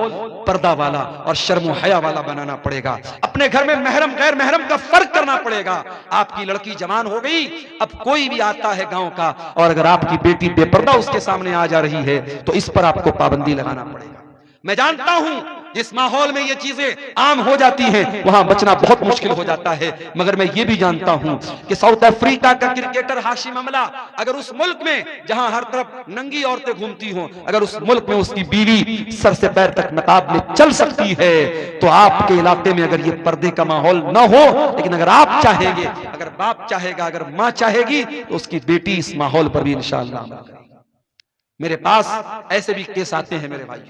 पर्दा वाला और शर्म हया वाला बनाना पड़ेगा। अपने घर में महरम गैर महरम का फर्क करना पड़ेगा। आपकी लड़की जवान हो गई, अब कोई भी आता है गांव का और अगर आपकी बेटी बेपर्दा उसके सामने आ जा रही है तो इस पर आपको पाबंदी लगाना पड़ेगा। मैं जानता हूं जिस माहौल में ये चीजें आम हो जाती हैं वहां बचना बहुत मुश्किल हो जाता है, मगर मैं ये भी जानता हूं कि साउथ अफ्रीका का क्रिकेटर हाशिम अमला अगर उस मुल्क में जहां हर तरफ नंगी औरतें घूमती हों, अगर उस मुल्क में उसकी बीवी सर से पैर तक नकाब में चल सकती है तो आपके इलाके में अगर ये पर्दे का माहौल न हो, लेकिन अगर आप चाहेंगे, अगर बाप चाहेगा, अगर मां चाहेगी तो उसकी बेटी इस माहौल पर भी इंशाअल्लाह अमल करेगी। मेरे पास ऐसे भी केस आते हैं मेरे भाई,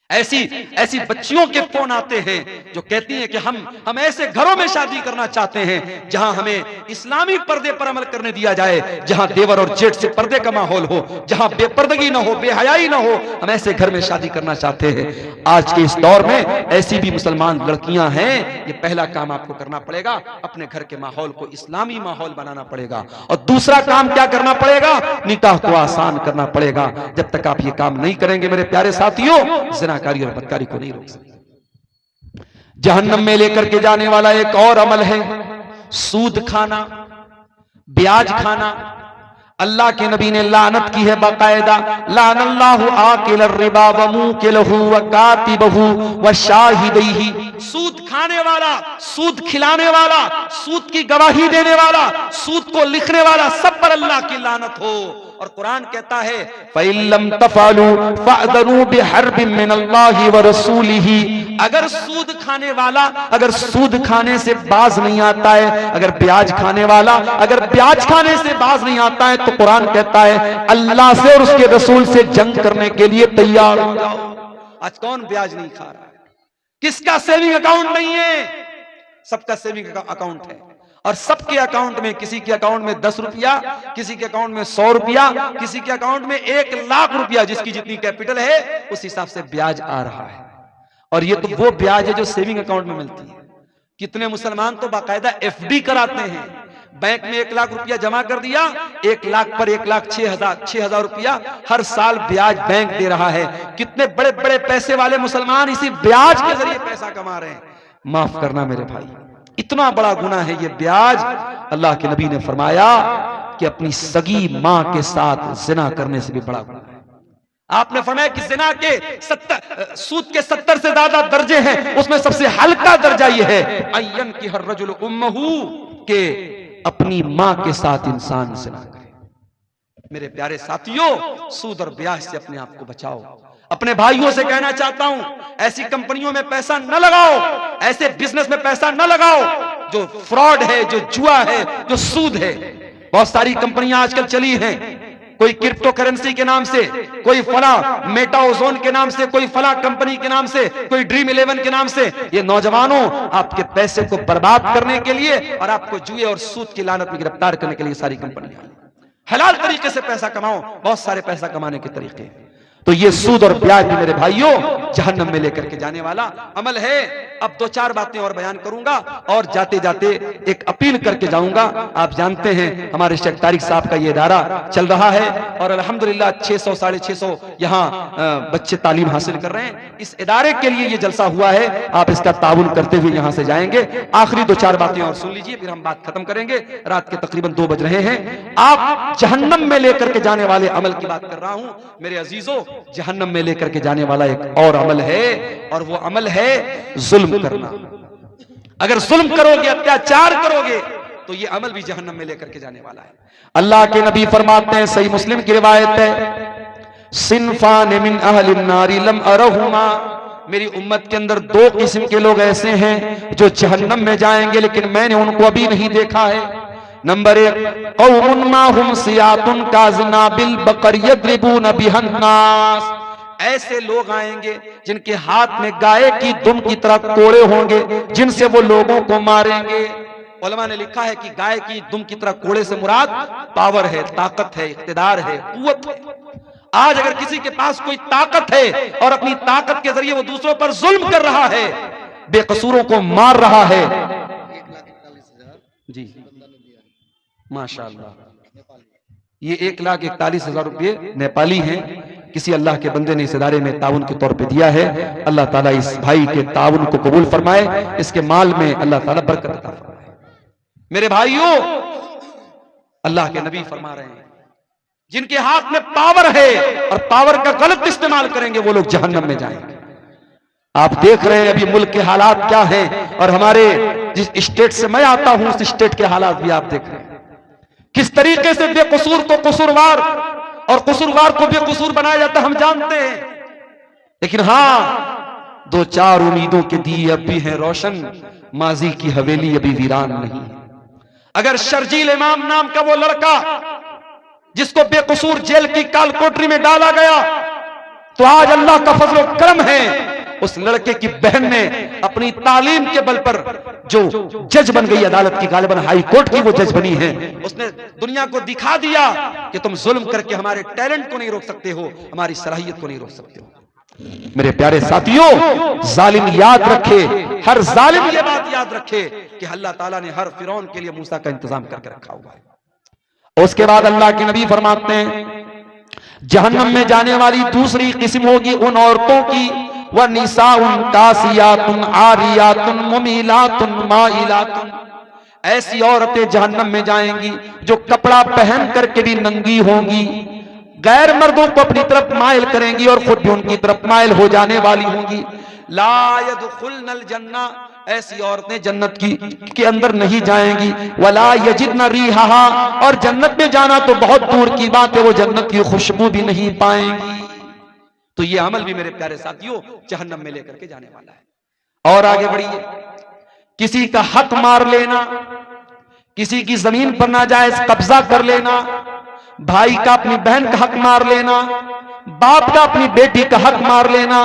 ऐसी बच्चियों के फोन आते हैं जो कहती हैं कि हम ऐसे घरों में शादी करना चाहते हैं जहां हमें इस्लामी पर्दे पर अमल करने दिया जाए, जहां देवर और जेठ से पर्दे का माहौल हो, जहां बेपर्दगी ना हो, बेहयाई ना हो, हम ऐसे घर में शादी करना चाहते हैं। आज के इस दौर में ऐसी भी मुसलमान लड़कियां हैं। ये पहला काम आपको करना पड़ेगा, अपने घर के माहौल को इस्लामी माहौल बनाना पड़ेगा। और दूसरा काम क्या करना पड़ेगा? निकाह को आसान करना पड़ेगा। जब तक आप ये काम नहीं करेंगे मेरे प्यारे साथियों, ज़िनाकारी और बदकारी को नहीं रोक सकते। जहन्नम में लेकर के जाने वाला एक और अमल है सूद खाना, ब्याज खाना। अल्लाह के नबी ने लानत की है बाकायदा, लानल्लाहु आकिल रिबा व मुकिलहु व कातिबहु व शाहिदैहि। सूद खाने वाला, सूद खिलाने वाला, सूद की गवाही देने वाला, सूद को लिखने वाला, सब पर अल्लाह की लानत हो। और कुरान कहता है फ़इल्लम तफ़अलू फ़अज़नू बिहर्बिन मिनल्लाहि व रसूलिही। अगर सूद खाने वाला अगर सूद खाने से बाज नहीं आता है, अगर ब्याज खाने वाला अगर ब्याज खाने से बाज नहीं आता है, तो कुरान कहता है अल्लाह से और उसके रसूल से जंग करने के लिए तैयार हो जाओ। आज कौन ब्याज नहीं खा रहा है? किसका सेविंग अकाउंट नहीं है? सबका सेविंग अकाउंट है, और सबके अकाउंट में, किसी के अकाउंट में 10 रुपया, किसी के अकाउंट में 100 रुपया, किसी के अकाउंट में 1 लाख रुपया, जिसकी जितनी कैपिटल है उस हिसाब से ब्याज आ रहा है। और ये तो वो ब्याज है जो सेविंग अकाउंट में मिलती है। कितने मुसलमान तो बाकायदा FD कराते हैं, बैंक में 1 लाख रुपया जमा कर दिया, 1 लाख पर 1,06,000 रुपया हर साल ब्याज बैंक दे रहा है। कितने बड़े बड़े पैसे वाले मुसलमान इसी ब्याज के जरिए पैसा कमा रहे हैं। माफ करना मेरे भाई, इतना बड़ा गुनाह है ये ब्याज। अल्लाह के नबी ने फरमाया कि अपनी सगी मां के साथ जिना करने से भी बड़ा गुनाह है। आपने फरमाया कि जिना के 70 सूद के 70 से ज्यादा दर्जे हैं, उसमें सबसे हल्का दर्जा ये है अय्यन की हर रजुल उम्महू, के अपनी मां के साथ इंसान जिना करे। मेरे प्यारे साथियों, सूद और ब्याज से अपने आप को बचाओ। अपने भाइयों से कहना चाहता हूं, ऐसी कंपनियों में पैसा न लगाओ, ऐसे बिजनेस में पैसा न लगाओ जो फ्रॉड है, जो जुआ है, जो सूद है। बहुत सारी कंपनियां आजकल चली हैं, कोई क्रिप्टो करेंसी के नाम से, कोई फला मेटाओजोन के नाम से, कोई फला कंपनी के नाम से, कोई ड्रीम 11 के नाम से। ये नौजवानों, आपके पैसे को बर्बाद करने के लिए और आपको जुए और सूद की लानत में गिरफ्तार करने के लिए सारी कंपनियां। हलाल तरीके से पैसा कमाओ, बहुत सारे पैसा कमाने के तरीके। तो ये सूद और ब्याज भी मेरे भाइयों जहन्नम में लेकर के जाने वाला अमल है। अब 2-4 बातें और बयान करूंगा और जाते जाते एक अपील करके जाऊंगा। आप जानते हैं हमारे शेख तारिक साहब का ये इदारा चल रहा है और अल्हम्दुलिल्लाह 600 साढ़े 600 यहाँ बच्चे तालीम हासिल कर रहे हैं। इस इदारे के लिए ये जलसा हुआ है, आप इसका ताउन करते हुए यहाँ से जाएंगे। आखिरी 2-4 बातें और सुन लीजिए, फिर हम बात खत्म करेंगे। रात के तकरीबन 2 बज रहे हैं। आप जहन्नम में लेकर के जाने वाले अमल की बात कर रहा हूं मेरे अजीजों। जहन्नम में लेकर के जाने वाला एक और अमल है, और वो अमल है जुल्म करना। अगर जुल्म करोगे, अत्याचार करोगे, तो ये अमल भी जहन्नम में लेकर के जाने वाला है। अल्लाह के नबी फरमाते हैं, सही मुस्लिम की रिवायत है, सिनफान मिन अहलिन नारी लम अरहुमा, मेरी उम्मत के अंदर 2 किस्म के लोग ऐसे हैं जो जहन्नम में जाएंगे, लेकिन मैंने उनको अभी नहीं देखा है। नंबर 1, कौमुन माहुम सियातुन काज़नाबिल बकर यद्रिबून बिहन नास, ऐसे लोग आएंगे जिनके हाथ में गाय की दुम की तरह कोड़े होंगे, जिनसे वो लोगों को मारेंगे। उलमा ने लिखा है कि गाय की दुम की तरह कोड़े से मुराद पावर है, ताकत है, इख्तिदार है, कुव्वत है। आज अगर किसी के पास कोई ताकत है और अपनी ताकत के जरिए वो दूसरों पर जुल्म कर रहा है, बेकसूरों को मार रहा है, जी माशाअल्लाह, ये 1,41,000 रुपये नेपाली हैं, किसी अल्लाह के बंदे ने इस इदारे में ताउन के तौर पे दिया है। अल्लाह ताला इस भाई के ताउन को कबूल फरमाए, इसके माल में अल्लाह ताला बरकत अता फरमाए। मेरे भाइयों, अल्लाह के नबी फरमा रहे हैं, जिनके हाथ में पावर है और पावर का गलत इस्तेमाल करेंगे, वो लोग जहन्नम में जाएंगे। आप देख रहे हैं अभी मुल्क के हालात क्या हैं, और हमारे जिस स्टेट से मैं आता हूं उस स्टेट के हालात भी आप देख रहे हैं, किस तरीके से बेकसूर को कसूरवार और कसूरवार को बेकसूर बनाया जाता है, हम जानते हैं। लेकिन हां, 2-4 उम्मीदों के दिए अब भी हैं रोशन, माजी की हवेली अभी वीरान नहीं है। अगर शर्जील इमाम नाम का वो लड़का जिसको बेकसूर जेल की काल कोठरी में डाला गया, तो आज अल्लाह का फजल और करम है, उस लड़के की बहन ने अपनी तालीम के बल पर जो जज बन गई, अदालत की गालिबन हाई कोर्ट की वो जज बनी है, उसने दुनिया को दिखा दिया कि तुम जुल्म करके हमारे टैलेंट को नहीं रोक सकते हो, हमारी सलाहियत को नहीं रोक सकते हो। मेरे प्यारे साथियों, जालिम याद रखे, हर जालिम ये बात याद रखे कि अल्लाह ताला ने हर फिरौन के लिए मूसा का इंतजाम करके रखा हुआ है। उसके बाद अल्लाह के नबी फरमाते हैं, जहन्नम में जाने वाली दूसरी किस्म होगी उन औरतों की, व निसाउन कासियातुन आरियातुन मुमीलातुन माइलातुन, ऐसी औरतें जहन्नम में जाएंगी जो कपड़ा पहन करके भी नंगी होंगी, गैर मर्दों को अपनी तरफ माइल करेंगी और खुद भी उनकी तरफ माइल हो जाने वाली होंगी। ला यदखुलनल जन्ना, ऐसी औरतें जन्नत के अंदर नहीं जाएंगी। वला यजिदन रीहा, और जन्नत में जाना तो बहुत दूर की बात है, वो जन्नत की खुशबू भी नहीं पाएंगी। तो ये अमल भी मेरे प्यारे साथियों जहन्नम में लेकर के जाने वाला है। और आगे बढ़िए, किसी का हक मार लेना, किसी की जमीन पर नाजायज कब्जा कर लेना, भाई का अपनी बहन का हक मार लेना, बाप का अपनी बेटी का हक मार लेना,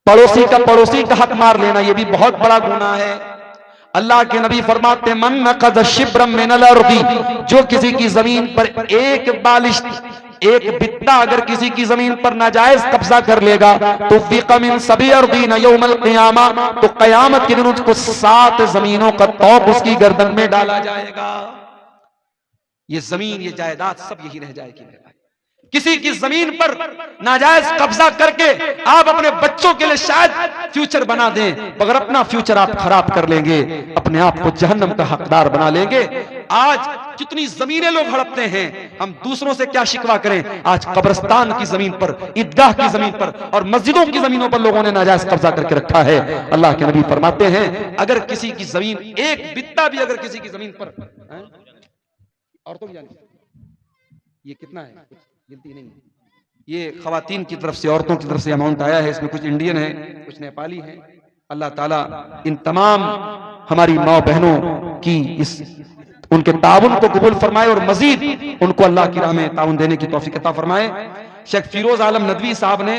पड़ोसी का पड़ोसी का हक मार लेना, यह भी बहुत बड़ा गुनाह है। अल्लाह के नबी फरमाते मन नक़द शिब्रम मिनल अर्दी, जो किसी की जमीन पर एक बालिश, एक बित्ता अगर किसी की जमीन पर नाजायज कब्जा कर लेगा तो फिकमिन सभी अर्दीन यौमल क़ियामा, तो कयामत के दिन उसको 7 जमीनों का तौक उसकी गर्दन में डाला जाएगा। ये जमीन, ये जायदाद सब यही रह जाएगी। किसी की जमीन पर नाजायज कब्जा करके आप अपने बच्चों के लिए शायद फ्यूचर बना दें, मगर अपना फ्यूचर आप खराब कर लेंगे, अपने आप को जहन्नम का हकदार बना लेंगे। आज कितनी जमीनें लोग हड़पते हैं, हम दूसरों से क्या शिकवा करें। आज कब्रिस्तान की जमीन पर, ईदगाह की जमीन पर और मस्जिदों की जमीनों पर लोगों ने नाजायज कब्जा करके रखा है। अल्लाह के नबी फरमाते हैं अगर किसी की जमीन, एक बित्ता भी अगर किसी की जमीन पर, औरतों की जाने ये कितना है, गिनती नहीं, ये खवातीन की तरफ से, औरतों की तरफ से अमाउंट आया है। इसमें कुछ इंडियन है, कुछ नेपाली है। अल्लाह ताला इन तमाम हमारी माँ बहनों की इस उनके ताउन को कबूल फरमाए और मजीद उनको अल्लाह की राह में ताउन देने की तौफीक अता फरमाए। शेख फिरोज आलम नदवी साहब ने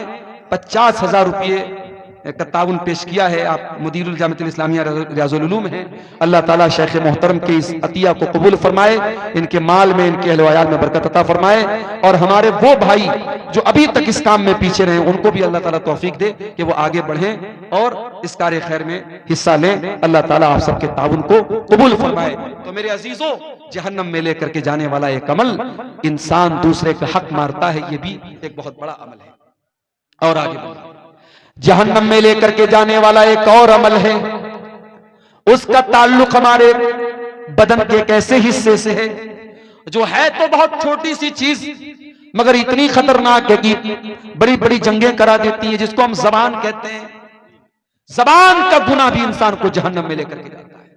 50,000 रुपये का ताउन पेश किया है। आप मुदीरुल जामिअतुल इस्लामिया रियाजुल उलूम हैं। अल्लाह ताला शेख मोहतरम के इस अतिया को कबूल फरमाए, इनके माल में, इनके अहल वयाल में बरकत अता फरमाए, और हमारे वो भाई जो अभी तक इस काम में पीछे रहे उनको भी अल्लाह ताला तौफीक दे कि वो आगे बढ़ें और इस कार्य खैर में हिस्सा लें। अल्लाह ताला आप सबके ताउन को कबूल फरमाए। तो मेरे अजीजों, जहन्नम में लेकर के जाने वाला एक अमल, इंसान दूसरे का हक मारता है, ये भी एक बहुत बड़ा अमल है। और आगे बढ़िए, जहन्नम में लेकर के जाने वाला एक और अमल है, उसका ताल्लुक हमारे बदन के एक ऐसे हिस्से से है जो है तो बहुत छोटी सी चीज मगर इतनी खतरनाक है कि बड़ी बड़ी जंगें करा देती है, जिसको हम जबान कहते हैं। जबान का गुनाह भी इंसान को जहन्नम में लेकर के जाता है।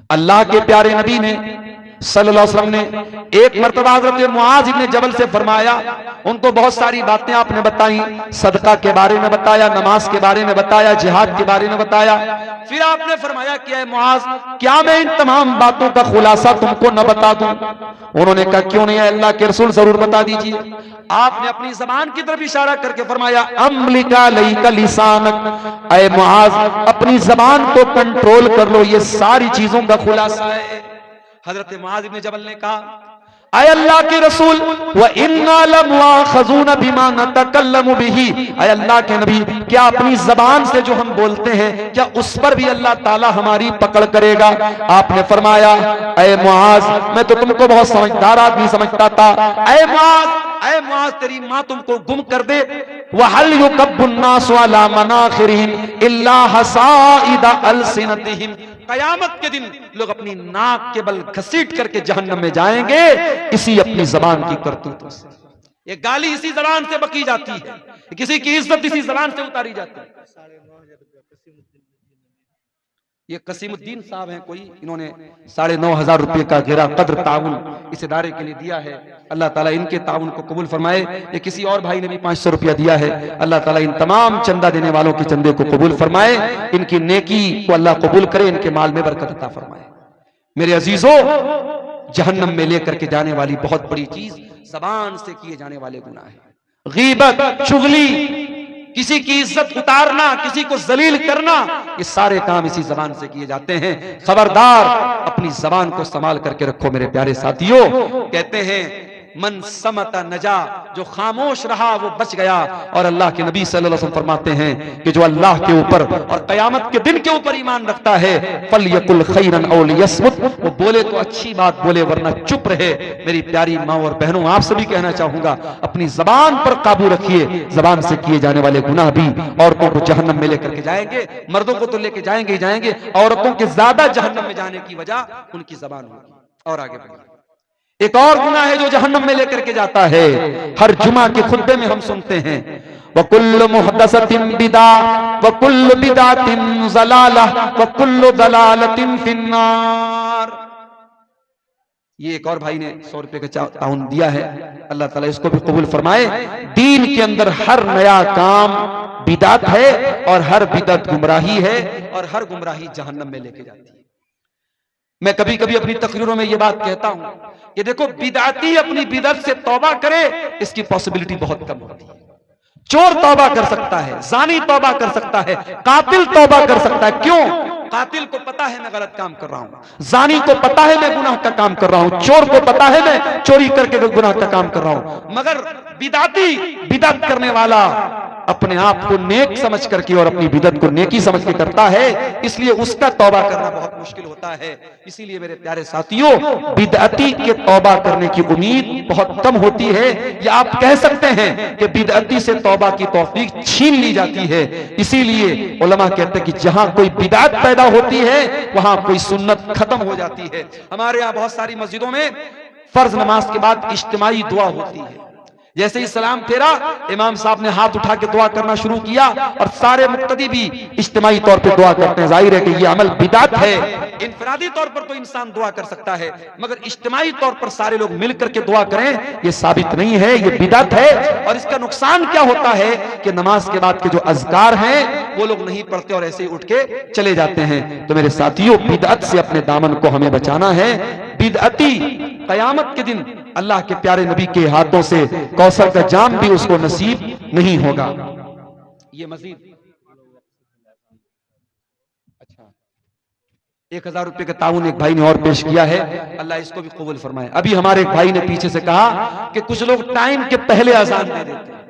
अल्लाह के प्यारे नबी ने सल्लल्लाहु अलैहि वसल्लम ने एक मर्तबा हज़रत मुआज़ इब्न जबल से फरमाया, उनको बहुत सारी बातें आपने बताई, सदका के बारे में बताया, नमाज के बारे में बताया, जिहाद के बारे में बताया। फिर आपने फरमाया कि ऐ मुआज़, क्या मैं इन तमाम बातों का खुलासा तुमको न बता दूं? उन्होंने कहा क्यों नहीं, अल्लाह के रसूल जरूर बता दीजिए। आपने अपनी जबान की तरफ इशारा करके फरमाया अम्लिका लैका लिसानक, ऐ मुआज़ अपनी जबान को कंट्रोल कर लो, ये सारी चीजों का खुलासा है। हजरत मुआज़ इब्न जबल ने कहा ऐ अल्लाह के रसूल, व इन्ना लमुआखज़ून बिमा नतकल्लमु बिही, ऐ अल्लाह के नबी, क्या अपनी जबान से जो हम बोलते हैं क्या उस पर भी अल्लाह ताला हमारी पकड़ करेगा? आपने फरमाया ऐ मुआज़, मैं तो तुमको बहुत समझदार आदमी समझता था। ऐ मुआज़, तेरी माँ तुमको गुम कर दे। वहल युकब्बुन्नासु अला मनाखिरिहिम इल्ला हसाइदा अलसिनतिहिम, कयामत के दिन लोग अपनी नाक के बल घसीट करके जहन्नम में जाएंगे इसी अपनी जबान की करतूतों से। ये गाली इसी जबान से बकी जाती है, किसी की इज्जत इसी जबान से उतारी जाती है। ये कसीमुद्दीन साहब हैं कोई, इन्होंने 9,500 रुपये का घेरा कद्र ताउन इस इदारे के लिए दिया है। अल्लाह ताला इनके ताउन को कबूल फरमाए। ये किसी और भाई ने भी 500 रुपया दिया है। अल्लाह ताला इन तमाम चंदा देने वालों के चंदे को कबूल फरमाए, इनकी नेकी को अल्लाह कबूल करे, इनके माल में बरकत अता फरमाए। मेरे अजीजों, जहन्नम में लेकर के जाने वाली बहुत बड़ी चीज जबान से किए जाने वाले गुनाह है। गीबत, चुगली, किसी की इज्जत उतारना, किसी को जलील करना, ये सारे काम इसी जबान से किए जाते हैं। खबरदार, अपनी जबान को संभाल करके रखो मेरे प्यारे साथियों। कहते हैं मन समता नजा, जो खामोश रहा वो बच गया। और अल्लाह के नबी सल्लल्लाहु अलैहि वसल्लम फरमाते हैं कि जो अल्लाह के ऊपर और कयामत के दिन के ऊपर ईमान रखता है, फलयकुल खैरन औ लियस्मुत, वो बोले तो अच्छी बात बोले वरना चुप रहे। मेरी प्यारी माँ और बहनों, आप सभी कहना चाहूंगा, अपनी जबान पर काबू रखिए। जबान से किए जाने वाले गुनाह भी औरतों को जहन्नम में लेकर के जाएंगे। मर्दों को तो लेके जाएंगे ही जाएंगे, औरतों के ज्यादा जहन्नम में जाने की वजह उनकी जबान होगी। और आगे बढ़िए, एक और गुनाह है जो जहन्नम में लेकर के जाता है। हर जुमा के खुतबे में हम सुनते हैं वकुल्लु मुहदसतिन बिदा वकुल्लु बिदातिन ज़लाला वकुल्लु ज़लालतिन फिन्नार। ये एक और भाई ने 100 रुपए का ताउन दिया है, अल्लाह ताला इसको भी कबूल फरमाए। दीन के अंदर हर नया काम बिदात है और हर बिदात गुमराही है और हर गुमराही जहन्नम में लेके जाती है। मैं कभी कभी अपनी तकरीरों में ये बात कहता हूं कि देखो, बिदाती अपनी बिदत से तौबा करे, इसकी पॉसिबिलिटी बहुत कम होती है। चोर तौबा कर सकता है, जानी तौबा कर सकता है, कातिल तौबा कर सकता है। क्यों? कातिल को पता है मैं गलत काम कर रहा हूं, जानी को पता है मैं गुनाह का काम कर रहा हूं, चोर को पता है मैं चोरी करके गुनाह का काम कर रहा हूं। मगर बिदाती, बिदत करने वाला अपने आप को नेक समझ करके और अपनी बिदत को नेकी समझ के करता है, इसलिए उसका तौबा करना बहुत मुश्किल होता है। इसीलिए मेरे प्यारे साथियों, बिदअती के तौबा करने की उम्मीद बहुत कम होती है, या आप कह सकते हैं कि बिदअती से तौबा की तौफीक छीन ली जाती है। इसीलिए उलमा कहते हैं कि जहां कोई बिदअत पैदा होती है वहां कोई सुन्नत खत्म हो जाती है। हमारे यहाँ बहुत सारी मस्जिदों में फर्ज नमाज के बाद इज्तिमाई दुआ होती है। जैसे ही सलाम फेरा, इमाम साहब ने हाथ उठा के दुआ करना शुरू किया और सारे मुक्तदी भी इज्तिमाई तौर पे दुआ करते हैं। जाहिर है कि ये अमल बिदात है। इनफरादी तौर पर तो इंसान दुआ कर सकता है, मगर इज्तिमाई तौर पर सारे लोग मिलकर के दुआ करें, ये साबित नहीं है, ये बिदात है। और इसका नुकसान क्या होता है कि नमाज के बाद के जो अज़कार हैं वो लोग नहीं पढ़ते और ऐसे ही उठ के चले जाते हैं। तो मेरे साथियों, बिदअत से अपने दामन को हमें बचाना है। बिदअती कयामत के दिन अल्लाह के प्यारे नबी के हाथों से कौसर का जाम भी उसको नसीब नहीं होगा। ये मजीद 1000 रुपए का ताउन एक भाई ने और पेश किया है, अल्लाह इसको भी कबूल फरमाए। अभी हमारे एक भाई ने पीछे से कहा कि कुछ लोग टाइम के पहले अजान दे देते हैं।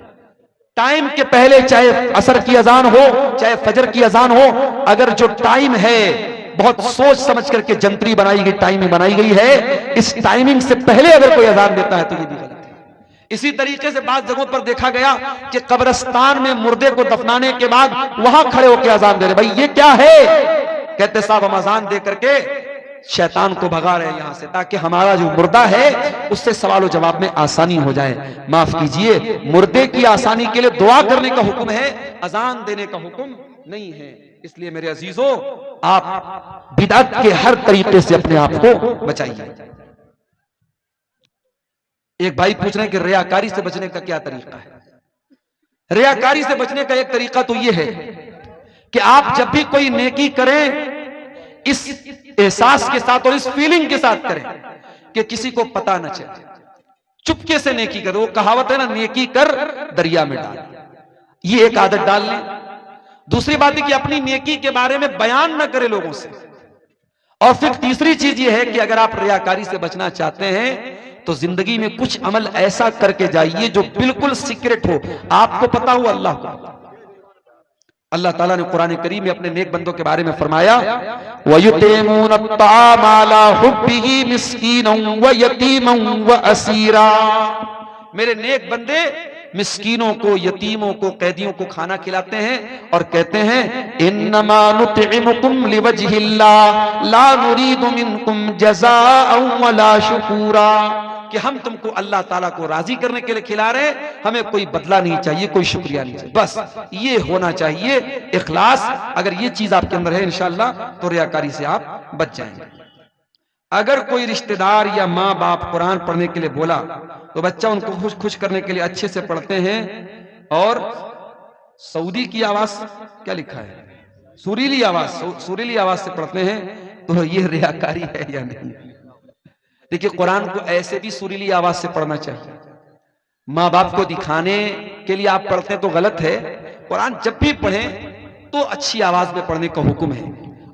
टाइम के पहले, चाहे असर की अजान हो चाहे फजर की अजान हो, अगर जो टाइम है बहुत सोच समझ करके जंतरी बनाई गई, टाइमिंग बनाई गई है, इस टाइमिंग से पहले अगर कोई अजान देता है तो ये भी गलत है। इसी तरीके से बात जगहों पर देखा गया कि कब्रिस्तान में मुर्दे को दफनाने के बाद वहां खड़े होकर अजान दे रहे। भाई ये क्या है? कहते साहब हम अजान दे करके शैतान को भगा रहे हैं यहां से, ताकि हमारा जो मुर्दा है उससे सवाल और जवाब में आसानी हो जाए। माफ कीजिए, मुर्दे की आसानी के लिए दुआ करने का हुक्म है, अजान देने का हुक्म नहीं है। इसलिए मेरे अजीजों, आप बिदअत के हर तरीके से अपने आप को बचाइए। एक भाई पूछ रहे हैं कि रियाकारी से बचने का क्या तरीका है? रियाकारी से बचने का एक तरीका तो यह है कि आप जब भी कोई नेकी करें, इस एहसास के साथ और इस फीलिंग के साथ करें कि किसी को पता न चले, चुपके से नेकी करो। वो कहावत है ना, नेकी कर दरिया में डाल। ये एक आदत डाल लें। दूसरी बात है कि अपनी नेकी के बारे में बयान न करें लोगों से। और फिर तीसरी चीज ये है कि अगर आप रियाकारी से बचना चाहते हैं तो जिंदगी में कुछ अमल ऐसा करके जाइए जो बिल्कुल सीक्रेट हो, आपको पता हो, अल्लाह को। अल्लाह ताला ने कुरान करीम में अपने नेक बंदों के बारे में फरमाया, वयुतीमून अत्ताम अला हुब्बिही मिस्कीनन व यतीमन व असीरा। मेरे नेक बंदे मिस्कीनों को, यतीमों को, कैदियों को खाना खिलाते हैं और कहते हैं इन्नमा नुतिमुकुम लिवजहिल्लाह ला नुरीदु मिनकुम जज़ाअन वला शुकूरा, कि हम तुमको अल्लाह ताला को राजी करने के लिए खिला रहे हैं, हमें कोई बदला नहीं चाहिए, कोई शुक्रिया नहीं चाहिए। बस ये होना चाहिए इखलास। अगर ये चीज आपके अंदर है इंशाअल्लाह तो रियाकारी से आप बच जाएंगे। अगर कोई रिश्तेदार या माँ बाप कुरान पढ़ने के लिए बोला तो बच्चा उनको खुश करने के लिए अच्छे से पढ़ते हैं और सऊदी की आवाज क्या लिखा है, सुरीली आवाज से पढ़ते हैं, तो ये रियाकारी है या नहीं? देखिए, कुरान को ऐसे भी सुरीली आवाज से पढ़ना चाहिए। माँ बाप को दिखाने के लिए आप पढ़ते हैं तो गलत है। कुरान जब भी पढ़ें तो अच्छी आवाज में पढ़ने का हुक्म है।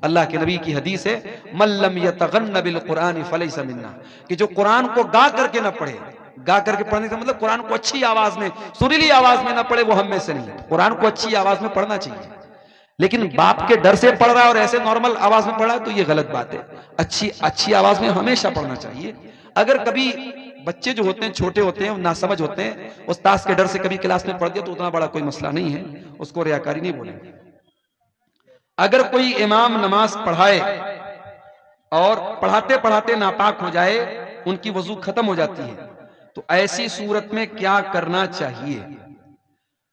अल्लाह के नबी की हदीस है, मल्लम यतगन्न बिल कुरान फलैसा मिन्ना, कि जो कुरान को गा करके ना पढ़े, गा करके पढ़ने का मतलब कुरान को अच्छी आवाज में, सुरीली आवाज में ना पढ़े, वो हम में से नहीं है। कुरान को अच्छी आवाज में पढ़ना चाहिए, लेकिन बाप के डर से पढ़ रहा है और ऐसे नॉर्मल आवाज में पढ़ रहा है तो ये गलत बात है। अच्छी आवाज में हमेशा पढ़ना चाहिए। अगर कभी बच्चे जो होते हैं, छोटे होते हैं, नासमझ होते हैं, उस्ताद के डर से कभी क्लास में पढ़ दिया तो उतना बड़ा कोई मसला नहीं है, उसको रियाकारी नहीं बोलेंगे। अगर कोई इमाम नमाज पढ़ाए और पढ़ाते पढ़ाते नापाक हो जाए उनकी वजू खत्म हो जाती है। तो ऐसी सूरत में क्या करना चाहिए?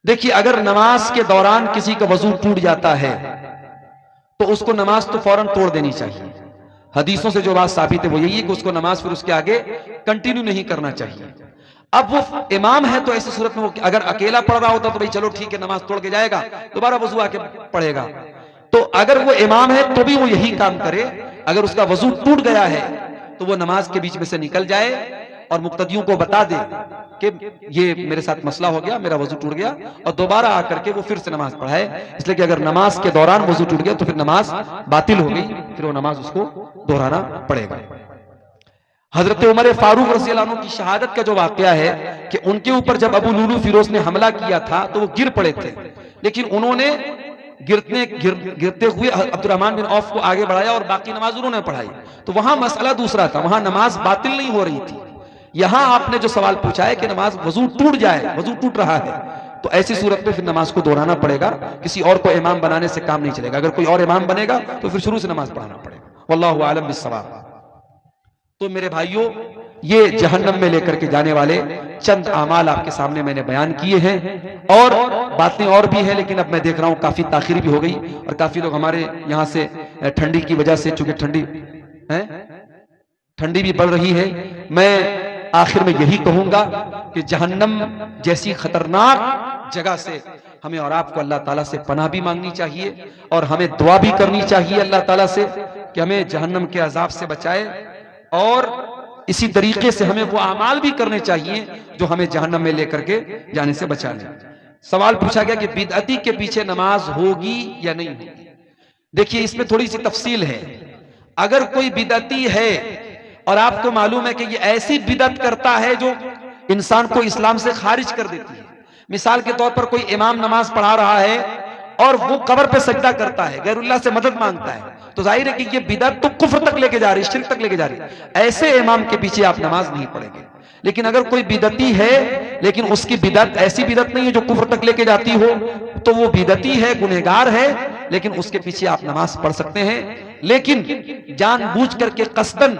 देखिए, अगर नमाज के दौरान किसी का वजू टूट जाता है तो उसको नमाज तो फौरन तोड़ देनी चाहिए। हदीसों से जो बात साबित है वो यही है कि उसको नमाज फिर उसके आगे कंटिन्यू नहीं करना चाहिए। अब वो इमाम है तो ऐसी सूरत में वो अगर अकेला पढ़ रहा होता तो भाई चलो ठीक है, नमाज तोड़ के जाएगा, दोबारा वजू आके पढ़ेगा। तो अगर वो इमाम है तो भी वो यही काम करे। अगर उसका वजू टूट गया है तो वो नमाज के बीच में से निकल जाए और मुक्तदियों को बता दे कि ये मेरे साथ मसला हो गया, मेरा वजू टूट गया, और दोबारा आकर के वो फिर से नमाज पढ़ाए। इसलिए कि अगर नमाज के दौरान वजू टूट गया तो फिर नमाज बातिल हो गई, फिर वो नमाज उसको दोहराना पड़ेगा। हजरत उमर फारूक रज़ियल्लाहु अन्हु की शहादत का जो वाकया है कि उनके ऊपर जब अबू लुलू फिरोज ने हमला किया था तो वो गिर पड़े थे, लेकिन उन्होंने गिरते हुए अब्दुर्रहमान बिन औफ को आगे बढ़ाया और बाकी नमाज उन्होंने पढ़ाई। तो वहां मसला दूसरा था, वहां नमाज बातिल नहीं हो रही थी। यहां आपने जो सवाल पूछा है कि नमाज वजू टूट जाए, वजू टूट रहा है, तो ऐसी सूरत में फिर नमाज को दोहराना पड़ेगा। किसी और को इमाम बनाने से काम नहीं चलेगा। अगर कोई और इमाम बनेगा तो फिर शुरू से नमाज पढ़ाना पड़ेगा। वल्लाहु आलम बिस्सवाब। तो मेरे भाइयों, ये जहन्नम में लेकर के जाने वाले चंद आमाल आपके सामने मैंने बयान किए हैं, और बातें और भी हैं, लेकिन अब मैं देख रहा हूं काफी ताखिर भी हो गई और काफी लोग हमारे यहां से ठंडी की वजह से, चूंकि ठंडी भी बढ़ रही है, मैं आखिर में यही कहूंगा कि जहन्नम जैसी खतरनाक जगह से हमें और आपको अल्लाह ताला से पनाह भी मांगनी चाहिए और हमें दुआ भी करनी चाहिए अल्लाह ताला से कि हमें जहन्नम के अजाब से बचाए, और इसी तरीके से हमें वो अमाल भी करने चाहिए जो हमें जहन्नम में लेकर के जाने से बचा ले। सवाल पूछा गया कि बिदअती के पीछे नमाज होगी या नहीं होगी। देखिए, इसमें थोड़ी सी तफसील है। अगर कोई बिदअती है और आपको मालूम है कि ये ऐसी बिदअत करता है जो इंसान को इस्लाम से खारिज कर देती है, मिसाल के तौर पर कोई इमाम नमाज पढ़ा रहा है और वो कब्र पे सजदा करता है, गैरुल्लाह से मदद मांगता है, तो जाहिर है कि ये बिदअत तो कुफ्र तक लेके जा रही है, शिर्क तक लेके जा रही है। ऐसे इमाम के पीछे आप नमाज नहीं पढ़ेंगे। लेकिन अगर कोई बिदअती है लेकिन उसकी बिदअत ऐसी बिदअत नहीं है जो कुफ्र तक लेके जाती हो, तो वो बिदअती है, गुनहगार है, लेकिन उसके पीछे आप नमाज पढ़ सकते हैं। लेकिन जानबूझ करके कस्दन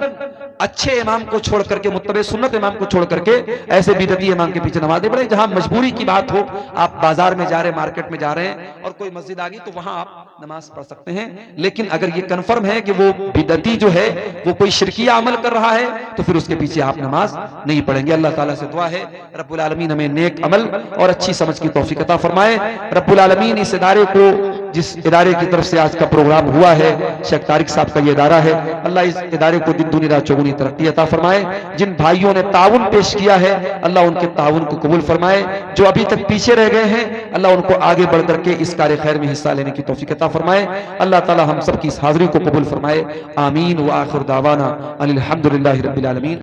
अच्छे इमाम को छोड़ करके, मुत्तबे सुन्नत इमाम को छोड़ करके ऐसे बिदअती इमाम के पीछे नमाज नहीं पढ़े। जहां मजबूरी की बात हो, आप बाजार में जा रहे हैं, मार्केट में जा रहे हैं और कोई मस्जिद आ गई, तो वहां आप नमाज पढ़ सकते हैं। लेकिन अगर ये कंफर्म है कि वो बिदअती जो है वो कोई शिरकिया अमल कर रहा है, तो फिर उसके पीछे आप नमाज नहीं पढ़ेंगे। अल्लाह ताला से दुआ है रब्बुल आलमीन हमें नेक अमल और अच्छी समझ की तौफीक अता फरमाए। रब्बुल आलमीन इस इदारे को, जिस इदारे की तरफ से आज का प्रोग्राम हुआ है, शेख तारिक साहब का ये इदारा है, अल्लाह इस इदारे को दिन दुनी रात चौगुनी तरक्की अता फरमाए। जिन भाइयों ने ताउन पेश किया है, अल्लाह उनके ताउन को कबूल फरमाए। जो अभी तक पीछे रह गए हैं, अल्लाह उनको आगे बढ़ करके इस कार्य खैर में हिस्सा लेने की तौफीक अता फरमाए। अल्लाह ताला हम सब की इस हाजिरी को कबूल फरमाए। आमीन व आखिर दावाना अनिल हम्दुलिल्लाहि रब्बिल आलमीन।